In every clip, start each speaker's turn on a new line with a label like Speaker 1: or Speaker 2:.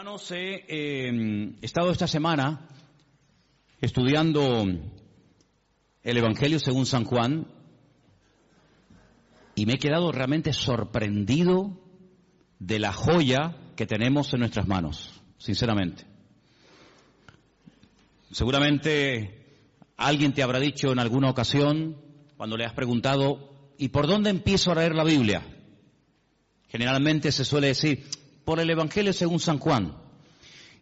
Speaker 1: Hermanos, he estado esta semana estudiando el Evangelio según San Juan y me he quedado realmente sorprendido de la joya que tenemos en nuestras manos, sinceramente. Seguramente alguien te habrá dicho en alguna ocasión, cuando le has preguntado, ¿y por dónde empiezo a leer la Biblia? Generalmente se suele decir, por el Evangelio según San Juan.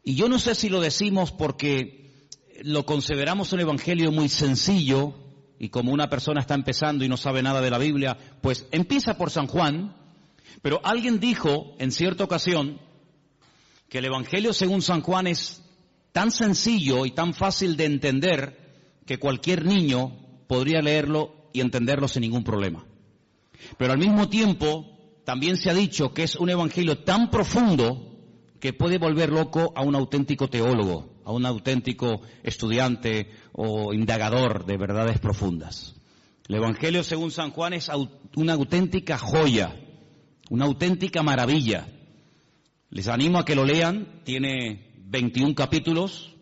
Speaker 1: Y yo no sé si lo decimos porque lo consideramos un Evangelio muy sencillo, y como una persona está empezando y no sabe nada de la Biblia, pues empieza por San Juan, pero alguien dijo en cierta ocasión que el Evangelio según San Juan es tan sencillo y tan fácil de entender que cualquier niño podría leerlo y entenderlo sin ningún problema. Pero al mismo tiempo también se ha dicho que es un evangelio tan profundo que puede volver loco a un auténtico teólogo, a un auténtico estudiante o indagador de verdades profundas. El Evangelio según San Juan es una auténtica joya, una auténtica maravilla. Les animo a que lo lean, tiene 21 capítulos,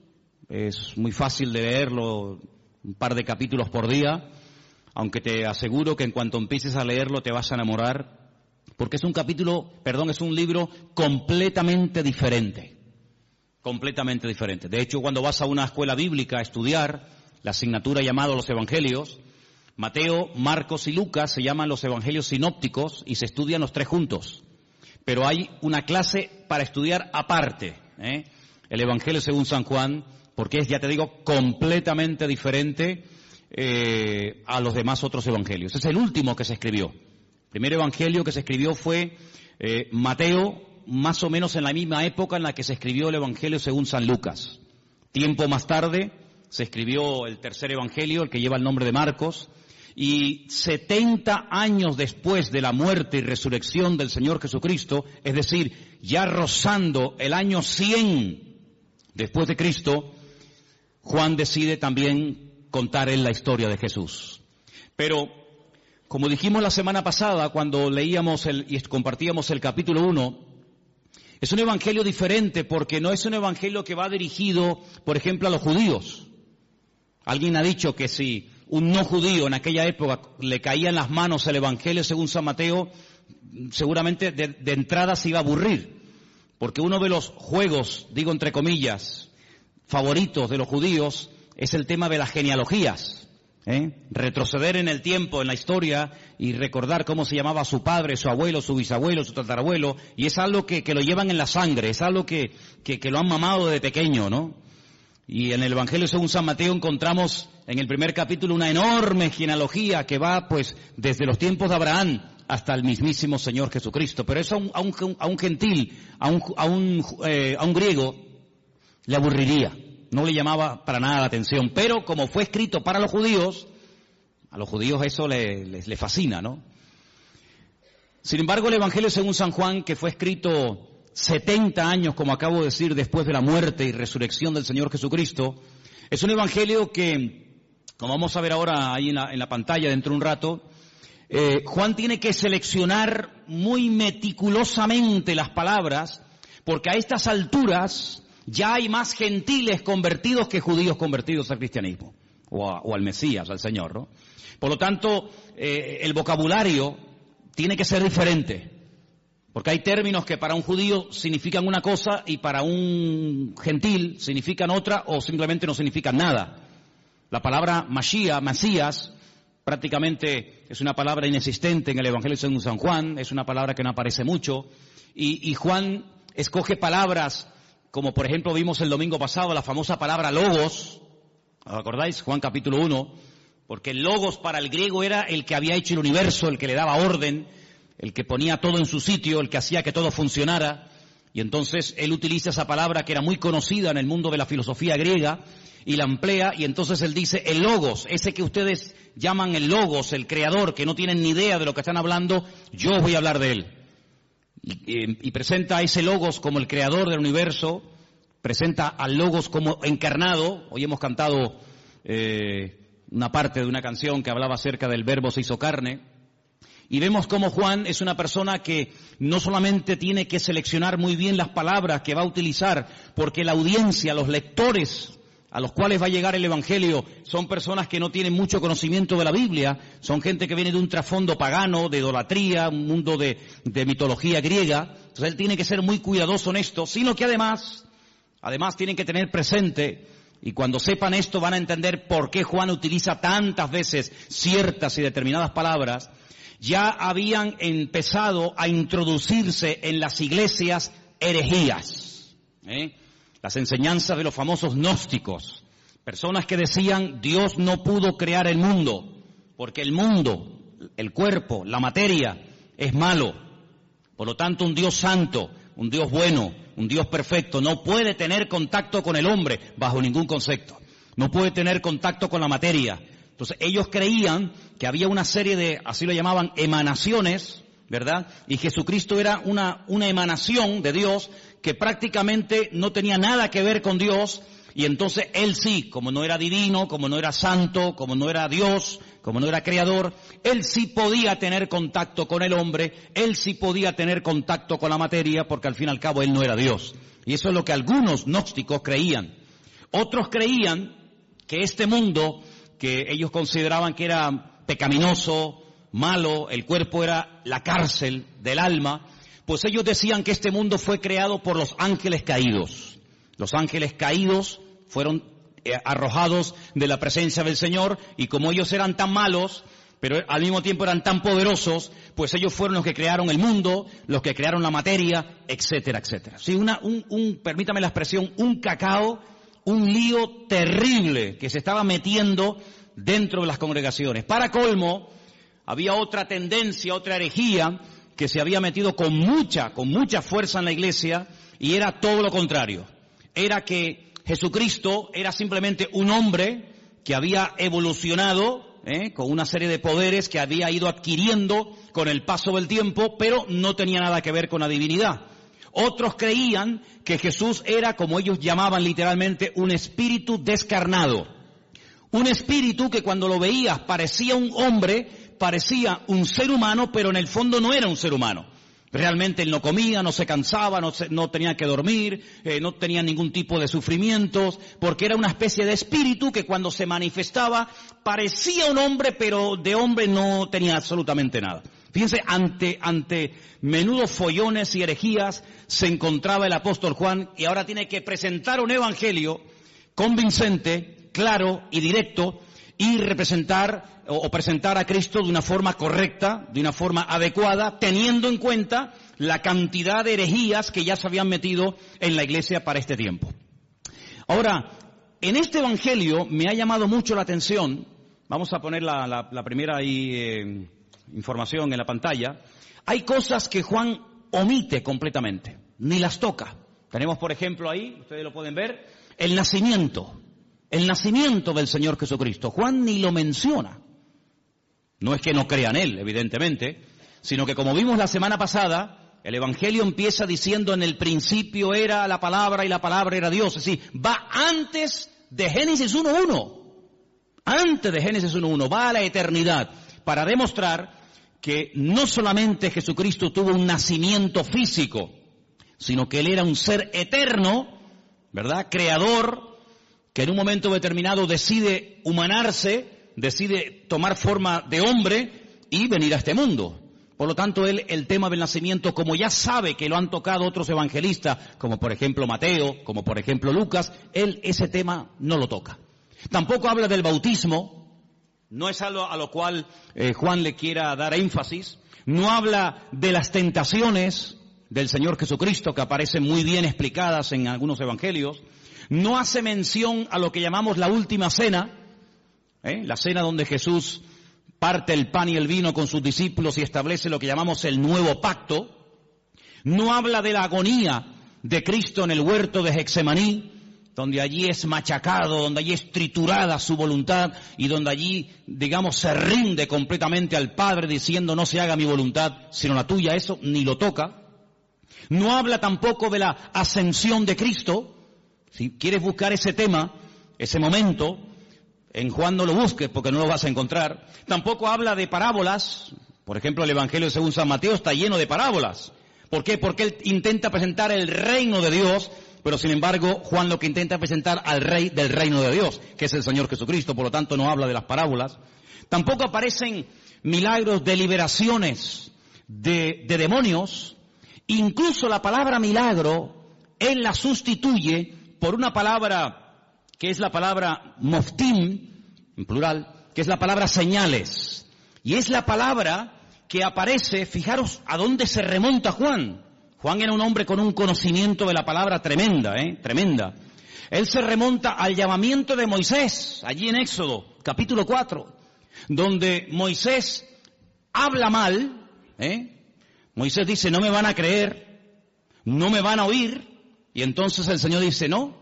Speaker 1: es muy fácil de leerlo, un par de capítulos por día, aunque te aseguro que en cuanto empieces a leerlo te vas a enamorar, porque es un libro completamente diferente. Completamente diferente. De hecho, cuando vas a una escuela bíblica a estudiar la asignatura llamada los Evangelios, Mateo, Marcos y Lucas se llaman los Evangelios sinópticos y se estudian los tres juntos. Pero hay una clase para estudiar aparte, el Evangelio según San Juan, porque es, ya te digo, completamente diferente a los demás otros evangelios. Es el último que se escribió. El primer evangelio que se escribió fue Mateo, más o menos en la misma época en la que se escribió el Evangelio según San Lucas. Tiempo más tarde se escribió el tercer evangelio, el que lleva el nombre de Marcos, y 70 años después de la muerte y resurrección del Señor Jesucristo, es decir, ya rozando el año 100 después de Cristo, Juan decide también contar en la historia de Jesús. Pero, como dijimos la semana pasada, cuando leíamos y compartíamos el capítulo 1, es un evangelio diferente porque no es un evangelio que va dirigido, por ejemplo, a los judíos. Alguien ha dicho que si un no judío en aquella época le caía en las manos el evangelio según San Mateo, seguramente de entrada se iba a aburrir. Porque uno de los juegos, digo entre comillas, favoritos de los judíos es el tema de las genealogías. Retroceder en el tiempo, en la historia, y recordar cómo se llamaba su padre, su abuelo, su bisabuelo, su tatarabuelo, y es algo que lo llevan en la sangre, es algo que lo han mamado de pequeño, ¿no? Y en el Evangelio según San Mateo encontramos en el primer capítulo una enorme genealogía que va pues desde los tiempos de Abraham hasta el mismísimo Señor Jesucristo. Pero eso a un gentil, a un griego, le aburriría. No le llamaba para nada la atención, pero como fue escrito para los judíos, a los judíos eso les fascina, ¿no? Sin embargo, el Evangelio según San Juan, que fue escrito 70 años, como acabo de decir, después de la muerte y resurrección del Señor Jesucristo, es un Evangelio que, como vamos a ver ahora ahí en la pantalla dentro de un rato, Juan tiene que seleccionar muy meticulosamente las palabras, porque a estas alturas ya hay más gentiles convertidos que judíos convertidos al cristianismo, o al Mesías, al Señor, ¿no? Por lo tanto, el vocabulario tiene que ser diferente, porque hay términos que para un judío significan una cosa y para un gentil significan otra o simplemente no significan nada. La palabra Mashiach, Mesías, prácticamente es una palabra inexistente en el Evangelio según San Juan, es una palabra que no aparece mucho, y Juan escoge palabras como por ejemplo vimos el domingo pasado la famosa palabra logos, ¿os acordáis? Juan capítulo 1, porque el logos para el griego era el que había hecho el universo, el que le daba orden, el que ponía todo en su sitio, el que hacía que todo funcionara, y entonces él utiliza esa palabra que era muy conocida en el mundo de la filosofía griega, y la emplea, y entonces él dice el logos, ese que ustedes llaman el logos, el creador, que no tienen ni idea de lo que están hablando, yo os voy a hablar de él. Y presenta a ese logos como el creador del universo, presenta al logos como encarnado. Hoy hemos cantado una parte de una canción que hablaba acerca del verbo se hizo carne, Y vemos cómo Juan es una persona que no solamente tiene que seleccionar muy bien las palabras que va a utilizar, porque la audiencia, los lectores a los cuales va a llegar el Evangelio, son personas que no tienen mucho conocimiento de la Biblia, son gente que viene de un trasfondo pagano, de idolatría, un mundo de mitología griega. Entonces él tiene que ser muy cuidadoso en esto, sino que además tienen que tener presente, y cuando sepan esto van a entender por qué Juan utiliza tantas veces ciertas y determinadas palabras. Ya habían empezado a introducirse en las iglesias herejías, las enseñanzas de los famosos gnósticos, personas que decían Dios no pudo crear el mundo, porque el mundo, el cuerpo, la materia es malo, por lo tanto un Dios santo, un Dios bueno, un Dios perfecto no puede tener contacto con el hombre bajo ningún concepto, no puede tener contacto con la materia. Entonces ellos creían que había una serie de, así lo llamaban, emanaciones, ¿verdad? Y Jesucristo era una emanación de Dios que prácticamente no tenía nada que ver con Dios, y entonces Él sí, como no era divino, como no era santo, como no era Dios, como no era creador, Él sí podía tener contacto con el hombre, Él sí podía tener contacto con la materia, porque al fin y al cabo Él no era Dios. Y eso es lo que algunos gnósticos creían. Otros creían que este mundo, que ellos consideraban que era pecaminoso, malo, el cuerpo era la cárcel del alma, pues ellos decían que este mundo fue creado por los ángeles caídos. Los ángeles caídos fueron arrojados de la presencia del Señor, y como ellos eran tan malos, pero al mismo tiempo eran tan poderosos, pues ellos fueron los que crearon el mundo, los que crearon la materia, etcétera, etcétera. Sí, permítame la expresión, un cacao, un lío terrible que se estaba metiendo dentro de las congregaciones. Para colmo, había otra tendencia, otra herejía que se había metido con mucha fuerza en la iglesia, y era todo lo contrario. Era que Jesucristo era simplemente un hombre que había evolucionado con una serie de poderes que había ido adquiriendo con el paso del tiempo, pero no tenía nada que ver con la divinidad. Otros creían que Jesús era, como ellos llamaban literalmente, un espíritu descarnado. Un espíritu que cuando lo veías parecía un hombre, parecía un ser humano, pero en el fondo no era un ser humano. Realmente él no comía, no se cansaba, no tenía que dormir, no tenía ningún tipo de sufrimientos, porque era una especie de espíritu que cuando se manifestaba parecía un hombre, pero de hombre no tenía absolutamente nada. Fíjense, ante menudos follones y herejías se encontraba el apóstol Juan, y ahora tiene que presentar un evangelio convincente, claro y directo, y representar o presentar a Cristo de una forma correcta, de una forma adecuada, teniendo en cuenta la cantidad de herejías que ya se habían metido en la iglesia para este tiempo. Ahora, en este evangelio me ha llamado mucho la atención, vamos a poner la primera información en la pantalla, hay cosas que Juan omite completamente, ni las toca. Tenemos, por ejemplo, ahí, ustedes lo pueden ver, el nacimiento del Señor Jesucristo. Juan ni lo menciona. No es que no crea en Él, evidentemente, sino que como vimos la semana pasada, el Evangelio empieza diciendo en el principio era la palabra y la palabra era Dios. Es decir, va antes de Génesis 1.1. Antes de Génesis 1.1, va a la eternidad para demostrar que no solamente Jesucristo tuvo un nacimiento físico, sino que Él era un ser eterno, ¿verdad? Creador, que en un momento determinado decide humanarse, decide tomar forma de hombre y venir a este mundo. Por lo tanto, él, el tema del nacimiento, como ya sabe que lo han tocado otros evangelistas, como por ejemplo Mateo, como por ejemplo Lucas, él ese tema no lo toca. Tampoco habla del bautismo, no es algo a lo cual Juan le quiera dar énfasis. No habla de las tentaciones del Señor Jesucristo, que aparecen muy bien explicadas en algunos evangelios. No hace mención a lo que llamamos la última cena, la cena donde Jesús parte el pan y el vino con sus discípulos y establece lo que llamamos el nuevo pacto. No habla de la agonía de Cristo en el huerto de Getsemaní, donde allí es machacado, donde allí es triturada su voluntad y donde allí, digamos, se rinde completamente al Padre diciendo no se haga mi voluntad sino la tuya. Eso ni lo toca. No habla tampoco de la ascensión de Cristo. Si quieres buscar ese tema, ese momento, en Juan no lo busques porque no lo vas a encontrar. Tampoco habla de parábolas Por ejemplo, el Evangelio según San Mateo está lleno de parábolas. ¿Por qué? Porque él intenta presentar el reino de Dios, pero sin embargo Juan lo que intenta es presentar al rey del reino de Dios, que es el Señor Jesucristo, por lo tanto no habla de las parábolas. Tampoco aparecen milagros de liberaciones de demonios. Incluso la palabra milagro, él la sustituye por una palabra que es la palabra moftim, en plural, que es la palabra señales. Y es la palabra que aparece, fijaros a dónde se remonta Juan. Juan era un hombre con un conocimiento de la palabra tremenda, tremenda. Él se remonta al llamamiento de Moisés, allí en Éxodo, capítulo 4, donde Moisés habla mal, Moisés dice, no me van a creer, no me van a oír, y entonces el Señor dice, no,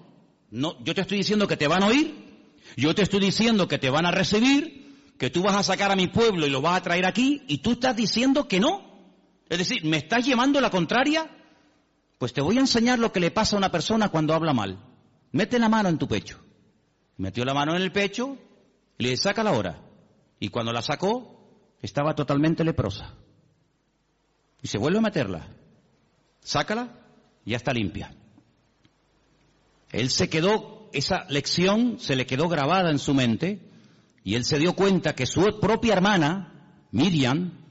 Speaker 1: yo te estoy diciendo que te van a oír, yo te estoy diciendo que te van a recibir, que tú vas a sacar a mi pueblo y lo vas a traer aquí, y tú estás diciendo que no. Es decir, ¿me estás llevando la contraria? Pues te voy a enseñar lo que le pasa a una persona cuando habla mal. Mete la mano en tu pecho. Metió la mano en el pecho y le saca la hora. Y cuando la sacó, estaba totalmente leprosa. Y se vuelve a meterla. Sácala, ya está limpia. Él se quedó, esa lección se le quedó grabada en su mente, y él se dio cuenta que su propia hermana, María,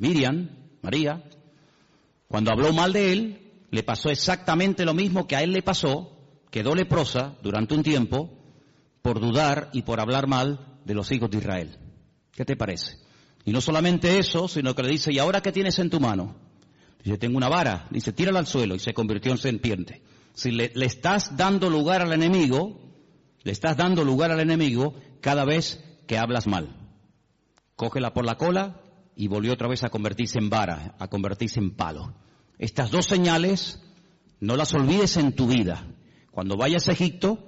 Speaker 1: cuando habló mal de él, le pasó exactamente lo mismo que a él le pasó, quedó leprosa durante un tiempo por dudar y por hablar mal de los hijos de Israel. ¿Qué te parece? Y no solamente eso, sino que le dice, ¿y ahora qué tienes en tu mano? Dice, tengo una vara. Dice, tírala al suelo, y se convirtió en serpiente. Si le estás dando lugar al enemigo, cada vez que hablas mal. Cógela por la cola y volvió otra vez a convertirse en vara, a convertirse en palo. Estas dos señales no las olvides en tu vida. Cuando vayas a Egipto,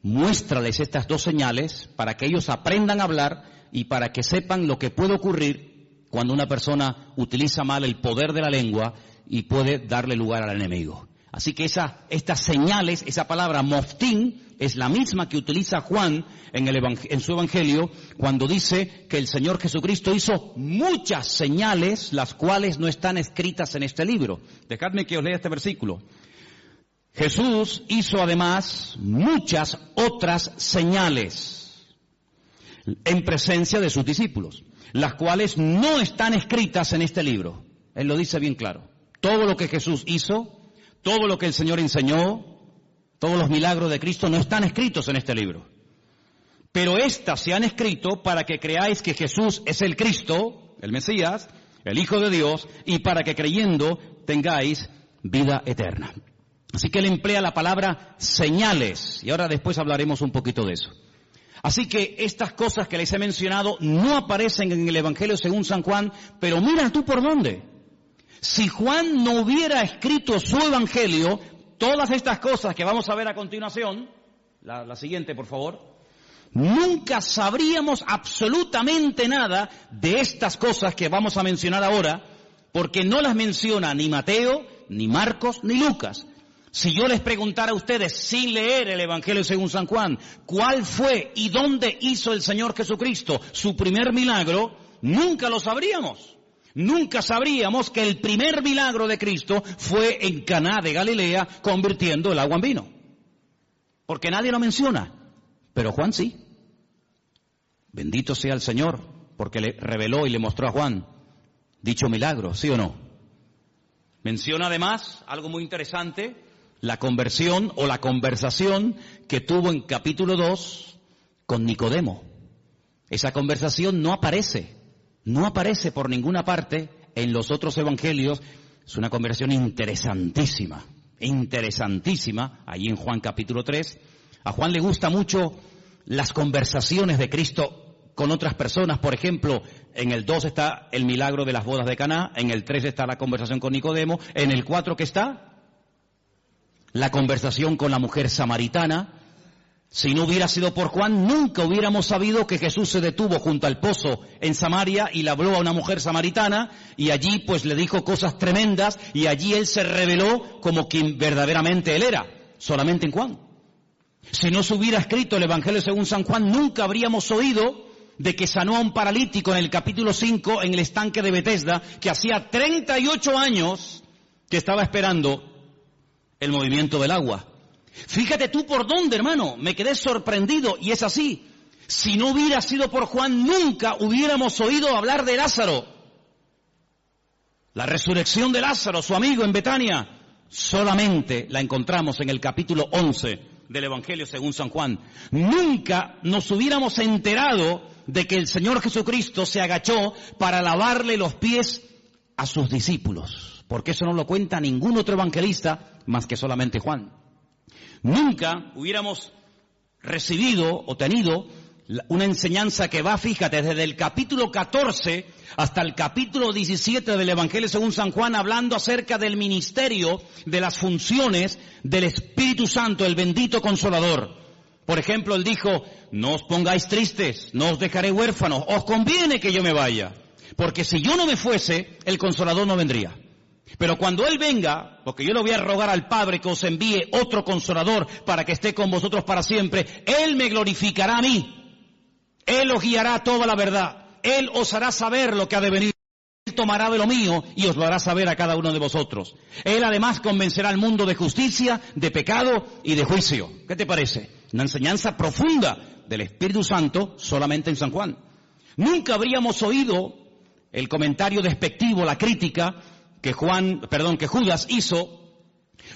Speaker 1: muéstrales estas dos señales para que ellos aprendan a hablar y para que sepan lo que puede ocurrir cuando una persona utiliza mal el poder de la lengua y puede darle lugar al enemigo. Así que estas señales, esa palabra moftim, es la misma que utiliza Juan en su Evangelio cuando dice que el Señor Jesucristo hizo muchas señales, las cuales no están escritas en este libro. Dejadme que os lea este versículo. Jesús hizo además muchas otras señales en presencia de sus discípulos, las cuales no están escritas en este libro. Él lo dice bien claro. Todo lo que Jesús hizo, todo lo que el Señor enseñó, todos los milagros de Cristo no están escritos en este libro. Pero estas se han escrito para que creáis que Jesús es el Cristo, el Mesías, el Hijo de Dios, y para que creyendo tengáis vida eterna. Así que él emplea la palabra señales, y ahora después hablaremos un poquito de eso. Así que estas cosas que les he mencionado no aparecen en el Evangelio según San Juan, pero mira tú por dónde. Si Juan no hubiera escrito su Evangelio, todas estas cosas que vamos a ver a continuación, la siguiente por favor, nunca sabríamos absolutamente nada de estas cosas que vamos a mencionar ahora, porque no las menciona ni Mateo, ni Marcos, ni Lucas. Si yo les preguntara a ustedes, sin leer el Evangelio según San Juan, cuál fue y dónde hizo el Señor Jesucristo su primer milagro, nunca lo sabríamos. Nunca sabríamos que el primer milagro de Cristo fue en Caná de Galilea, convirtiendo el agua en vino. Porque nadie lo menciona, pero Juan sí. Bendito sea el Señor, porque le reveló y le mostró a Juan dicho milagro, ¿sí o no? Menciona además algo muy interesante, la conversión o la conversación que tuvo en capítulo 2 con Nicodemo. Esa conversación no aparece por ninguna parte en los otros evangelios. Es una conversación interesantísima, ahí en Juan capítulo 3. A Juan le gusta mucho las conversaciones de Cristo con otras personas. Por ejemplo, en el 2 está el milagro de las bodas de Caná, en el 3 está la conversación con Nicodemo, en el 4 ¿qué está? La conversación con la mujer samaritana. Si no hubiera sido por Juan, nunca hubiéramos sabido que Jesús se detuvo junto al pozo en Samaria y le habló a una mujer samaritana y allí pues le dijo cosas tremendas y allí él se reveló como quien verdaderamente él era, solamente en Juan. Si no se hubiera escrito el Evangelio según San Juan, nunca habríamos oído de que sanó a un paralítico en el capítulo 5 en el estanque de Betesda, que hacía 38 años que estaba esperando el movimiento del agua. Fíjate tú por dónde, hermano, me quedé sorprendido, y es así. Si no hubiera sido por Juan, nunca hubiéramos oído hablar de Lázaro. La resurrección de Lázaro, su amigo en Betania, solamente la encontramos en el capítulo 11 del Evangelio según San Juan. Nunca nos hubiéramos enterado de que el Señor Jesucristo se agachó para lavarle los pies a sus discípulos, porque eso no lo cuenta ningún otro evangelista más que solamente Juan. Nunca hubiéramos recibido o tenido una enseñanza que va, fíjate, desde el capítulo 14 hasta el capítulo 17 del Evangelio según San Juan, hablando acerca del ministerio, de las funciones del Espíritu Santo, el bendito Consolador. Por ejemplo, él dijo, no os pongáis tristes, no os dejaré huérfanos, os conviene que yo me vaya, porque si yo no me fuese, el Consolador no vendría. Pero cuando Él venga, porque yo le voy a rogar al Padre que os envíe otro Consolador para que esté con vosotros para siempre, Él me glorificará a mí. Él os guiará a toda la verdad. Él os hará saber lo que ha de venir. Él tomará de lo mío y os lo hará saber a cada uno de vosotros. Él además convencerá al mundo de justicia, de pecado y de juicio. ¿Qué te parece? Una enseñanza profunda del Espíritu Santo solamente en San Juan. Nunca habríamos oído el comentario despectivo, la crítica que Judas hizo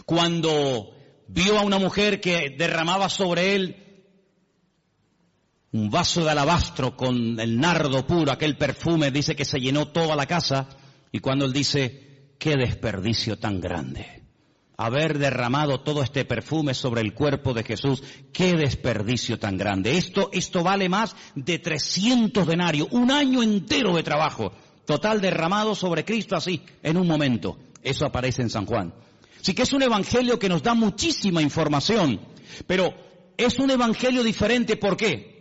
Speaker 1: cuando vio a una mujer que derramaba sobre él un vaso de alabastro con el nardo puro, aquel perfume, dice que se llenó toda la casa, y cuando él dice, qué desperdicio tan grande, haber derramado todo este perfume sobre el cuerpo de Jesús, qué desperdicio tan grande. Esto vale más de 300 denarios, un año entero de trabajo, total derramado sobre Cristo así, en un momento. Eso aparece en San Juan. Así que es un evangelio que nos da muchísima información, pero es un evangelio diferente, ¿por qué?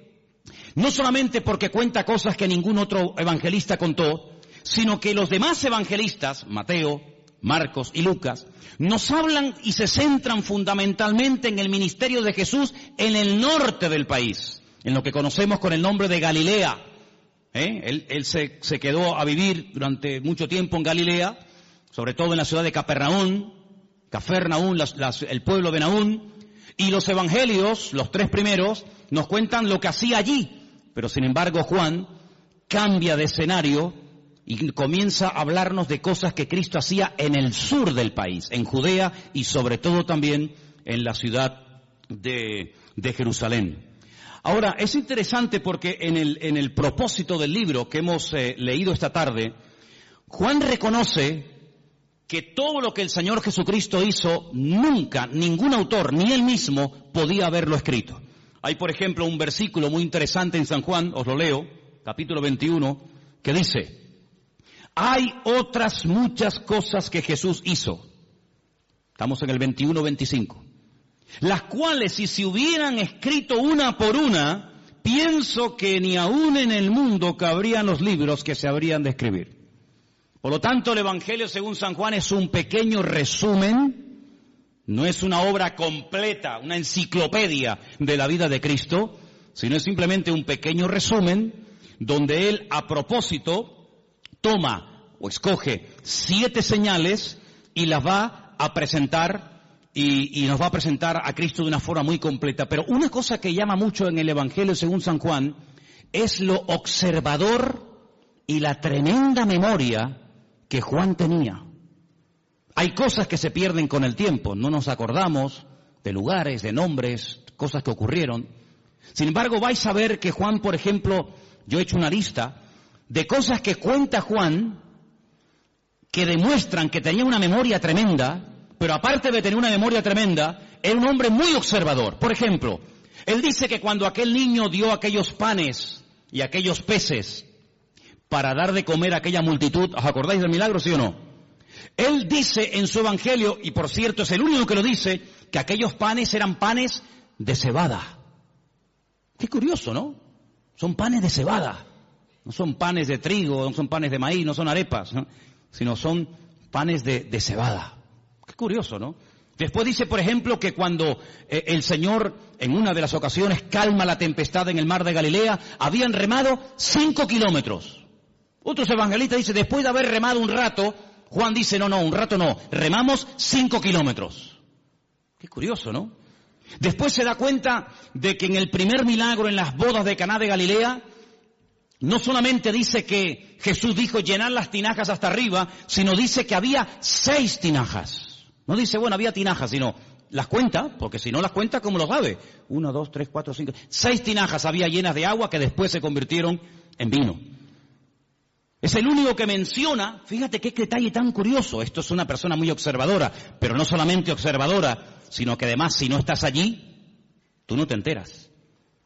Speaker 1: No solamente porque cuenta cosas que ningún otro evangelista contó, sino que los demás evangelistas, Mateo, Marcos y Lucas, nos hablan y se centran fundamentalmente en el ministerio de Jesús en el norte del país, en lo que conocemos con el nombre de Galilea. Él se quedó a vivir durante mucho tiempo en Galilea, sobre todo en la ciudad de Capernaum, el pueblo de Naún, y los evangelios, los tres primeros, nos cuentan lo que hacía allí. Pero sin embargo Juan cambia de escenario y comienza a hablarnos de cosas que Cristo hacía en el sur del país, en Judea y sobre todo también en la ciudad de Jerusalén. Ahora, es interesante porque en el propósito del libro que hemos leído esta tarde, Juan reconoce que todo lo que el Señor Jesucristo hizo, nunca, ningún autor, ni él mismo, podía haberlo escrito. Hay, por ejemplo, un versículo muy interesante en San Juan, os lo leo, capítulo 21, que dice, hay otras muchas cosas que Jesús hizo. Estamos en el 21-25. Las cuales, si se hubieran escrito una por una, pienso que ni aún en el mundo cabrían los libros que se habrían de escribir. Por lo tanto, el Evangelio según San Juan es un pequeño resumen. No es una obra completa, una enciclopedia de la vida de Cristo, sino es simplemente un pequeño resumen donde Él a propósito toma o escoge 7 señales y las va a presentar y nos va a presentar a Cristo de una forma muy completa. Pero una cosa que llama mucho en el Evangelio según San Juan es lo observador y la tremenda memoria que Juan tenía. Hay cosas que se pierden con el tiempo, no nos acordamos de lugares, de nombres, cosas que ocurrieron. Sin embargo, vais a ver que Juan, por ejemplo, yo he hecho una lista de cosas que cuenta Juan que demuestran que tenía una memoria tremenda, pero aparte de tener una memoria tremenda, era un hombre muy observador. Por ejemplo, él dice que cuando aquel niño dio aquellos panes y aquellos peces para dar de comer a aquella multitud, ¿os acordáis del milagro, sí o no? Él dice en su evangelio, y por cierto es el único que lo dice, que aquellos panes eran panes de cebada. Qué curioso, ¿no? Son panes de cebada. No son panes de trigo, no son panes de maíz, no son arepas, ¿no? Sino son panes de cebada. Qué curioso, ¿no? Después dice, por ejemplo, que cuando el Señor en una de las ocasiones calma la tempestad en el mar de Galilea, habían remado 5 kilómetros. Otros evangelistas dicen, después de haber remado un rato, Juan dice, no, un rato no, remamos 5 kilómetros. Qué curioso, ¿no? Después se da cuenta de que en el primer milagro en las bodas de Caná de Galilea, no solamente dice que Jesús dijo llenar las tinajas hasta arriba, sino dice que había 6 tinajas. No dice, bueno, había tinajas, sino las cuenta, porque si no las cuenta, ¿cómo lo sabe? 1, 2, 3, 4, 5, 6 tinajas había llenas de agua que después se convirtieron en vino. Es el único que menciona, fíjate qué detalle tan curioso, esto es una persona muy observadora, pero no solamente observadora, sino que además si no estás allí, tú no te enteras.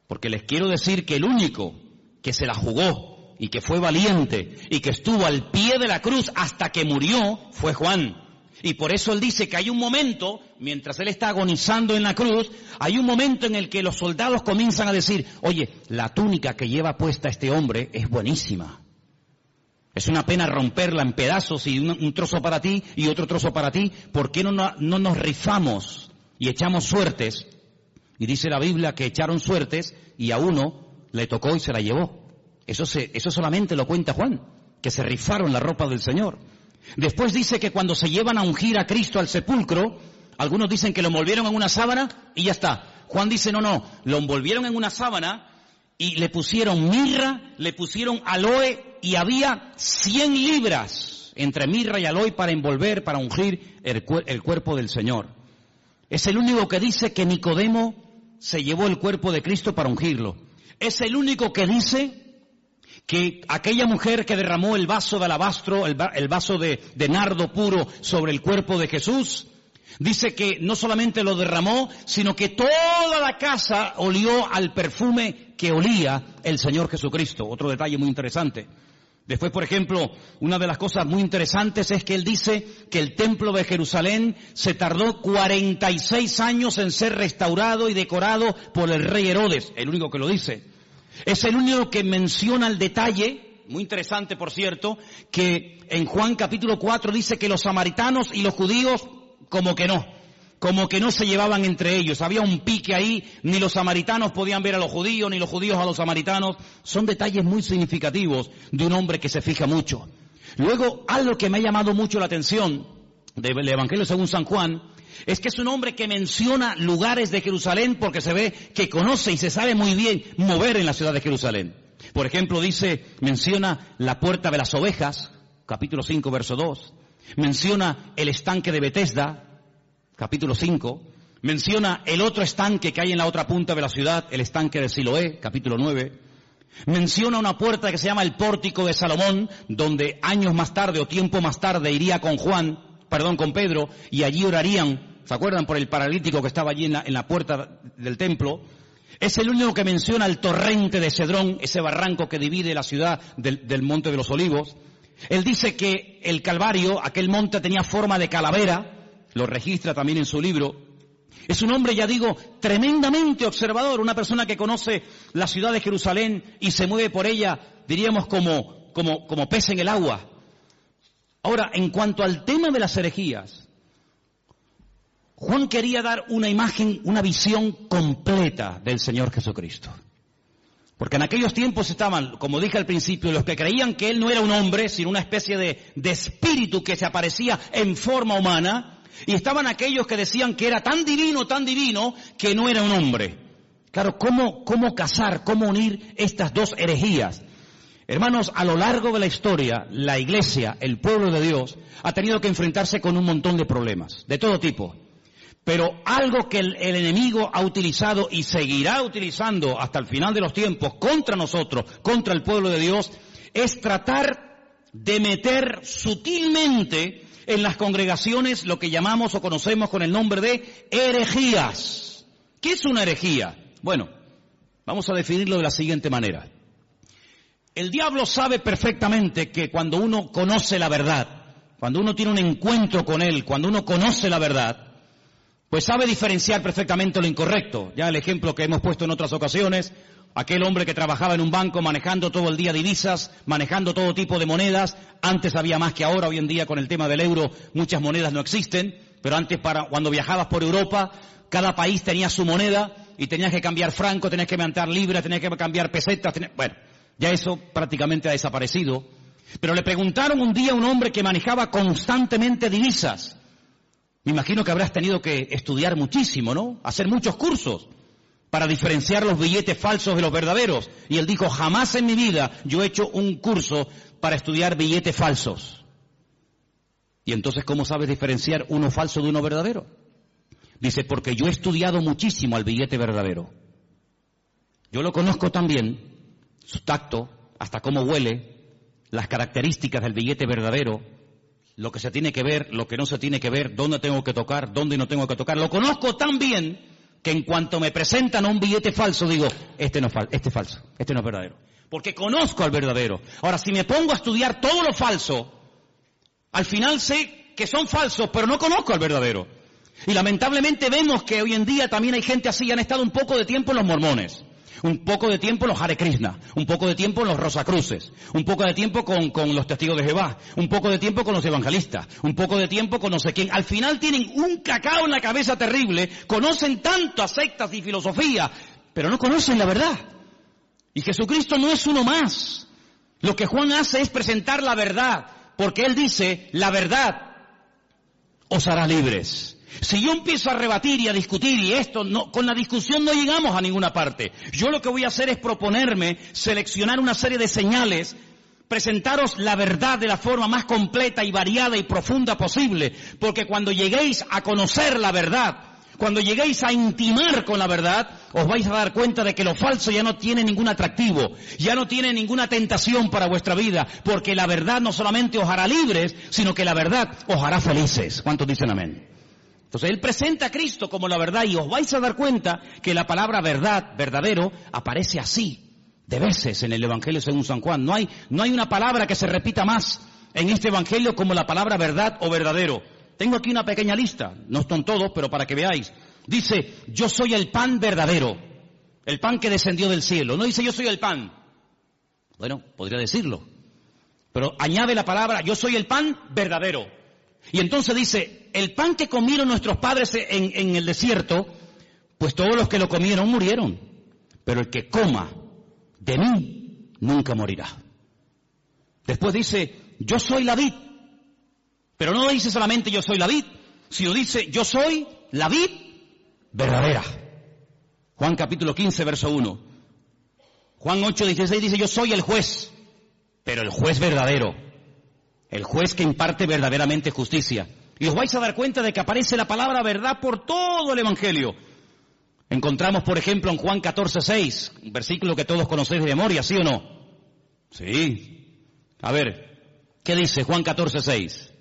Speaker 1: Porque les quiero decir que el único que se la jugó y que fue valiente y que estuvo al pie de la cruz hasta que murió fue Juan. Y por eso él dice que hay un momento, mientras él está agonizando en la cruz, hay un momento en el que los soldados comienzan a decir, oye, la túnica que lleva puesta este hombre es buenísima. Es una pena romperla en pedazos y un trozo para ti y otro trozo para ti. ¿Por qué no nos rifamos y echamos suertes? Y dice la Biblia que echaron suertes y a uno le tocó y se la llevó. Eso solamente lo cuenta Juan, que se rifaron la ropa del Señor. Después dice que cuando se llevan a ungir a Cristo al sepulcro, algunos dicen que lo envolvieron en una sábana y ya está. Juan dice no, lo envolvieron en una sábana y le pusieron mirra, le pusieron aloe y había 100 libras entre mirra y aloe para envolver, para ungir el cuerpo del Señor. Es el único que dice que Nicodemo se llevó el cuerpo de Cristo para ungirlo. Es el único que dice que aquella mujer que derramó el vaso de alabastro, el vaso de nardo puro sobre el cuerpo de Jesús, dice que no solamente lo derramó, sino que toda la casa olió al perfume que olía el Señor Jesucristo. Otro detalle muy interesante. Después, por ejemplo, una de las cosas muy interesantes es que él dice que el templo de Jerusalén se tardó 46 años en ser restaurado y decorado por el rey Herodes, el único que lo dice. Es el único que menciona el detalle, muy interesante por cierto, que en Juan capítulo 4 dice que los samaritanos y los judíos como que no se llevaban entre ellos. Había un pique ahí, ni los samaritanos podían ver a los judíos, ni los judíos a los samaritanos. Son detalles muy significativos de un hombre que se fija mucho. Luego, algo que me ha llamado mucho la atención del Evangelio según San Juan, es que es un hombre que menciona lugares de Jerusalén porque se ve que conoce y se sabe muy bien mover en la ciudad de Jerusalén. Por ejemplo, menciona la puerta de las ovejas, capítulo 5, verso 2. Menciona el estanque de Betesda, capítulo 5. Menciona el otro estanque que hay en la otra punta de la ciudad, el estanque de Siloé, capítulo 9. Menciona una puerta que se llama el pórtico de Salomón, donde años más tarde o tiempo más tarde iría con Pedro, y allí orarían, ¿se acuerdan? Por el paralítico que estaba allí en la puerta del templo. Es el único que menciona el torrente de Cedrón, ese barranco que divide la ciudad del Monte de los Olivos. Él dice que el Calvario, aquel monte tenía forma de calavera, lo registra también en su libro. Es un hombre, ya digo, tremendamente observador, una persona que conoce la ciudad de Jerusalén y se mueve por ella, diríamos, como pez en el agua. Ahora, en cuanto al tema de las herejías, Juan quería dar una imagen, una visión completa del Señor Jesucristo. Porque en aquellos tiempos estaban, como dije al principio, los que creían que Él no era un hombre, sino una especie de espíritu que se aparecía en forma humana, y estaban aquellos que decían que era tan divino, que no era un hombre. Claro, ¿cómo casar, cómo unir estas dos herejías? Hermanos, a lo largo de la historia, la Iglesia, el pueblo de Dios, ha tenido que enfrentarse con un montón de problemas, de todo tipo. Pero algo que el enemigo ha utilizado y seguirá utilizando hasta el final de los tiempos contra nosotros, contra el pueblo de Dios, es tratar de meter sutilmente en las congregaciones lo que llamamos o conocemos con el nombre de herejías. ¿Qué es una herejía? Bueno, vamos a definirlo de la siguiente manera. El diablo sabe perfectamente que cuando uno conoce la verdad, cuando uno tiene un encuentro con él, cuando uno conoce la verdad, pues sabe diferenciar perfectamente lo incorrecto. Ya el ejemplo que hemos puesto en otras ocasiones, aquel hombre que trabajaba en un banco manejando todo el día divisas, manejando todo tipo de monedas, antes había más que ahora, hoy en día con el tema del euro muchas monedas no existen, Pero antes, cuando viajabas por Europa, cada país tenía su moneda y tenías que cambiar franco, tenías que cambiar libras, tenías que cambiar pesetas. Bueno, ya eso prácticamente ha desaparecido. Pero le preguntaron un día a un hombre que manejaba constantemente divisas. Me imagino que habrás tenido que estudiar muchísimo, ¿no? Hacer muchos cursos para diferenciar los billetes falsos de los verdaderos. Y él dijo, jamás en mi vida yo he hecho un curso para estudiar billetes falsos. Y entonces, ¿cómo sabes diferenciar uno falso de uno verdadero? Dice, porque yo he estudiado muchísimo al billete verdadero. Yo lo conozco también, su tacto, hasta cómo huele, las características del billete verdadero, lo que se tiene que ver, lo que no se tiene que ver, dónde tengo que tocar, dónde no tengo que tocar. Lo conozco tan bien que en cuanto me presentan un billete falso, digo, este es falso, este no es verdadero. Porque conozco al verdadero. Ahora, si me pongo a estudiar todo lo falso, al final sé que son falsos, pero no conozco al verdadero. Y lamentablemente vemos que hoy en día también hay gente así, han estado un poco de tiempo en los mormones, un poco de tiempo en los Hare Krishna, un poco de tiempo en los Rosacruces, un poco de tiempo con los testigos de Jehová, un poco de tiempo con los evangelistas, un poco de tiempo con no sé quién. Al final tienen un cacao en la cabeza terrible, conocen tantas sectas y filosofía, pero no conocen la verdad. Y Jesucristo no es uno más. Lo que Juan hace es presentar la verdad, porque él dice, la verdad os hará libres. Si yo empiezo a rebatir y a discutir y esto, no, con la discusión no llegamos a ninguna parte. Yo lo que voy a hacer es proponerme, seleccionar una serie de señales, presentaros la verdad de la forma más completa y variada y profunda posible, porque cuando lleguéis a conocer la verdad, cuando lleguéis a intimar con la verdad, os vais a dar cuenta de que lo falso ya no tiene ningún atractivo, ya no tiene ninguna tentación para vuestra vida, porque la verdad no solamente os hará libres, sino que la verdad os hará felices. ¿Cuántos dicen amén? Entonces él presenta a Cristo como la verdad y os vais a dar cuenta que la palabra verdad, verdadero, aparece así de veces en el Evangelio según San Juan. No hay una palabra que se repita más en este Evangelio como la palabra verdad o verdadero. Tengo aquí una pequeña lista, no están todos, pero para que veáis. Dice, yo soy el pan verdadero, el pan que descendió del cielo. No dice yo soy el pan. Bueno, podría decirlo. Pero añade la palabra, yo soy el pan verdadero. Y entonces dice, el pan que comieron nuestros padres en el desierto, pues todos los que lo comieron murieron. Pero el que coma de mí nunca morirá. Después dice, yo soy la vid. Pero no dice solamente yo soy la vid, sino dice yo soy la vid verdadera. Juan capítulo 15, verso 1. Juan 8:16 dice yo soy el juez, pero el juez verdadero. El juez que imparte verdaderamente justicia. Y os vais a dar cuenta de que aparece la palabra verdad por todo el Evangelio. Encontramos, por ejemplo, en Juan 14:6, un versículo que todos conocéis de memoria, ¿sí o no? Sí. A ver, ¿qué dice Juan 14:6?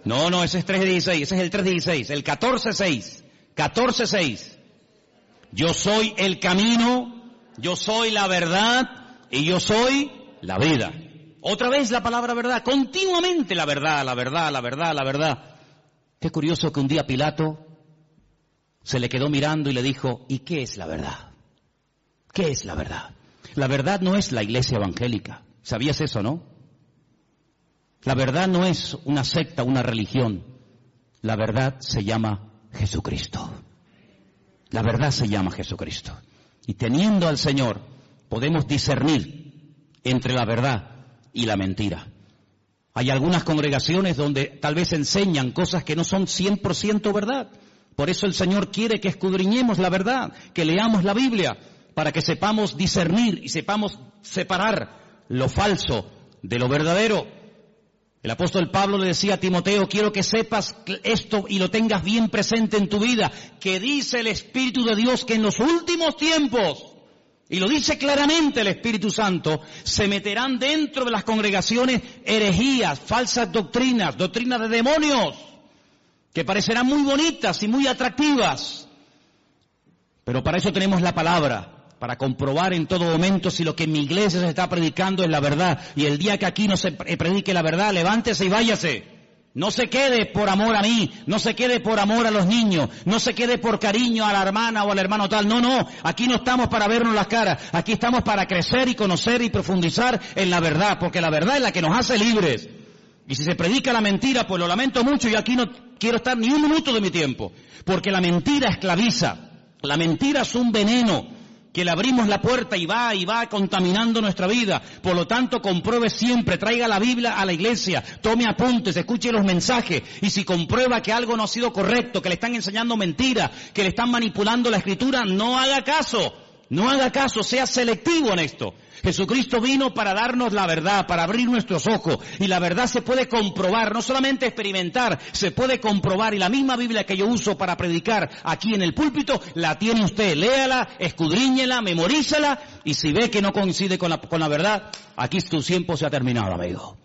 Speaker 1: No, ese es 3:16, ese es el 3:16, el 14:6. 14:6. Yo soy el camino, yo soy la verdad y yo soy la vida. Otra vez la palabra verdad, continuamente la verdad, la verdad, la verdad, la verdad. Qué curioso que un día Pilato se le quedó mirando y le dijo, ¿y qué es la verdad? ¿Qué es la verdad? La verdad no es la iglesia evangélica. ¿Sabías eso, no? La verdad no es una secta, una religión. La verdad se llama Jesucristo. La verdad se llama Jesucristo. Y teniendo al Señor, podemos discernir entre la verdad y la mentira. Hay algunas congregaciones donde tal vez enseñan cosas que no son 100% verdad. Por eso el Señor quiere que escudriñemos la verdad, que leamos la Biblia, para que sepamos discernir y sepamos separar lo falso de lo verdadero. El apóstol Pablo le decía a Timoteo, quiero que sepas esto y lo tengas bien presente en tu vida, que dice el Espíritu de Dios que en los últimos tiempos, y lo dice claramente el Espíritu Santo, se meterán dentro de las congregaciones herejías, falsas doctrinas, doctrinas de demonios, que parecerán muy bonitas y muy atractivas. Pero para eso tenemos la palabra, para comprobar en todo momento si lo que en mi iglesia se está predicando es la verdad. Y el día que aquí no se predique la verdad, levántese y váyase. No se quede por amor a mí, no se quede por amor a los niños, no se quede por cariño a la hermana o al hermano tal. No, aquí no estamos para vernos las caras, aquí estamos para crecer y conocer y profundizar en la verdad, porque la verdad es la que nos hace libres. Y si se predica la mentira, pues lo lamento mucho, yo aquí no quiero estar ni un minuto de mi tiempo, porque la mentira esclaviza, la mentira es un veneno que le abrimos la puerta y va contaminando nuestra vida. Por lo tanto, compruebe siempre, traiga la Biblia a la iglesia, tome apuntes, escuche los mensajes, y si comprueba que algo no ha sido correcto, que le están enseñando mentiras, que le están manipulando la escritura, no haga caso, sea selectivo en esto. Jesucristo vino para darnos la verdad, para abrir nuestros ojos, y la verdad se puede comprobar, no solamente experimentar, se puede comprobar, y la misma Biblia que yo uso para predicar aquí en el púlpito, la tiene usted, léala, escudriñela, memorízala, y si ve que no coincide con la verdad, aquí tu tiempo se ha terminado, amigo.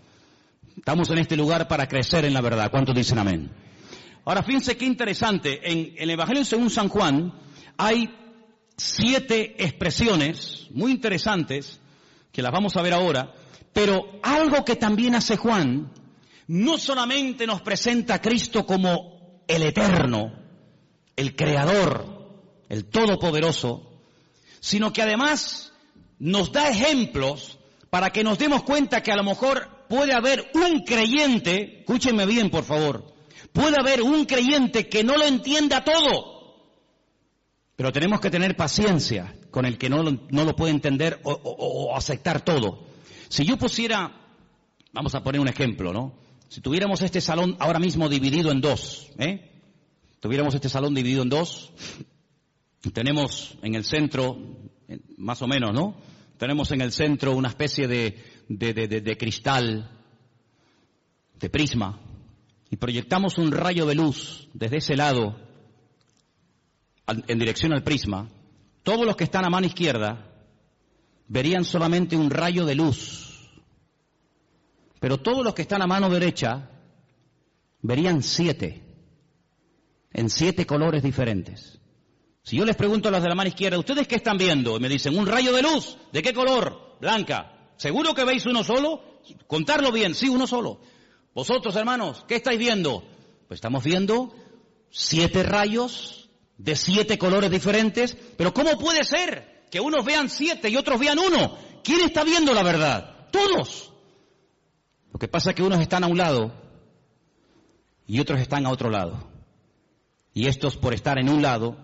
Speaker 1: Estamos en este lugar para crecer en la verdad. ¿Cuántos dicen amén? Ahora, fíjense qué interesante, en el Evangelio según San Juan, hay 7 expresiones muy interesantes, que las vamos a ver ahora, pero algo que también hace Juan, no solamente nos presenta a Cristo como el eterno, el creador, el todopoderoso, sino que además nos da ejemplos para que nos demos cuenta que a lo mejor puede haber un creyente, escúchenme bien por favor, puede haber un creyente que no lo entienda todo, pero tenemos que tener paciencia con el que no lo puede entender o aceptar todo. Si yo pusiera, vamos a poner un ejemplo, ¿no? Si tuviéramos este salón ahora mismo dividido en dos, tuviéramos este salón dividido en dos, tenemos en el centro, más o menos, ¿no? Tenemos en el centro una especie de cristal, de prisma, y proyectamos un rayo de luz desde ese lado en dirección al prisma. Todos los que están a mano izquierda verían solamente un rayo de luz, pero todos los que están a mano derecha verían 7, en 7 colores diferentes. Si yo les pregunto a los de la mano izquierda, ¿ustedes qué están viendo? Y me dicen, un rayo de luz. ¿De qué color? Blanca. ¿Seguro que veis uno solo? Contarlo bien, sí, uno solo. Vosotros, hermanos, ¿qué estáis viendo? Pues estamos viendo 7 rayos de 7 colores diferentes, pero ¿cómo puede ser que unos vean 7 y otros vean 1? ¿Quién está viendo la verdad? Todos. Lo que pasa es que unos están a un lado y otros están a otro lado. Y estos, por estar en un lado,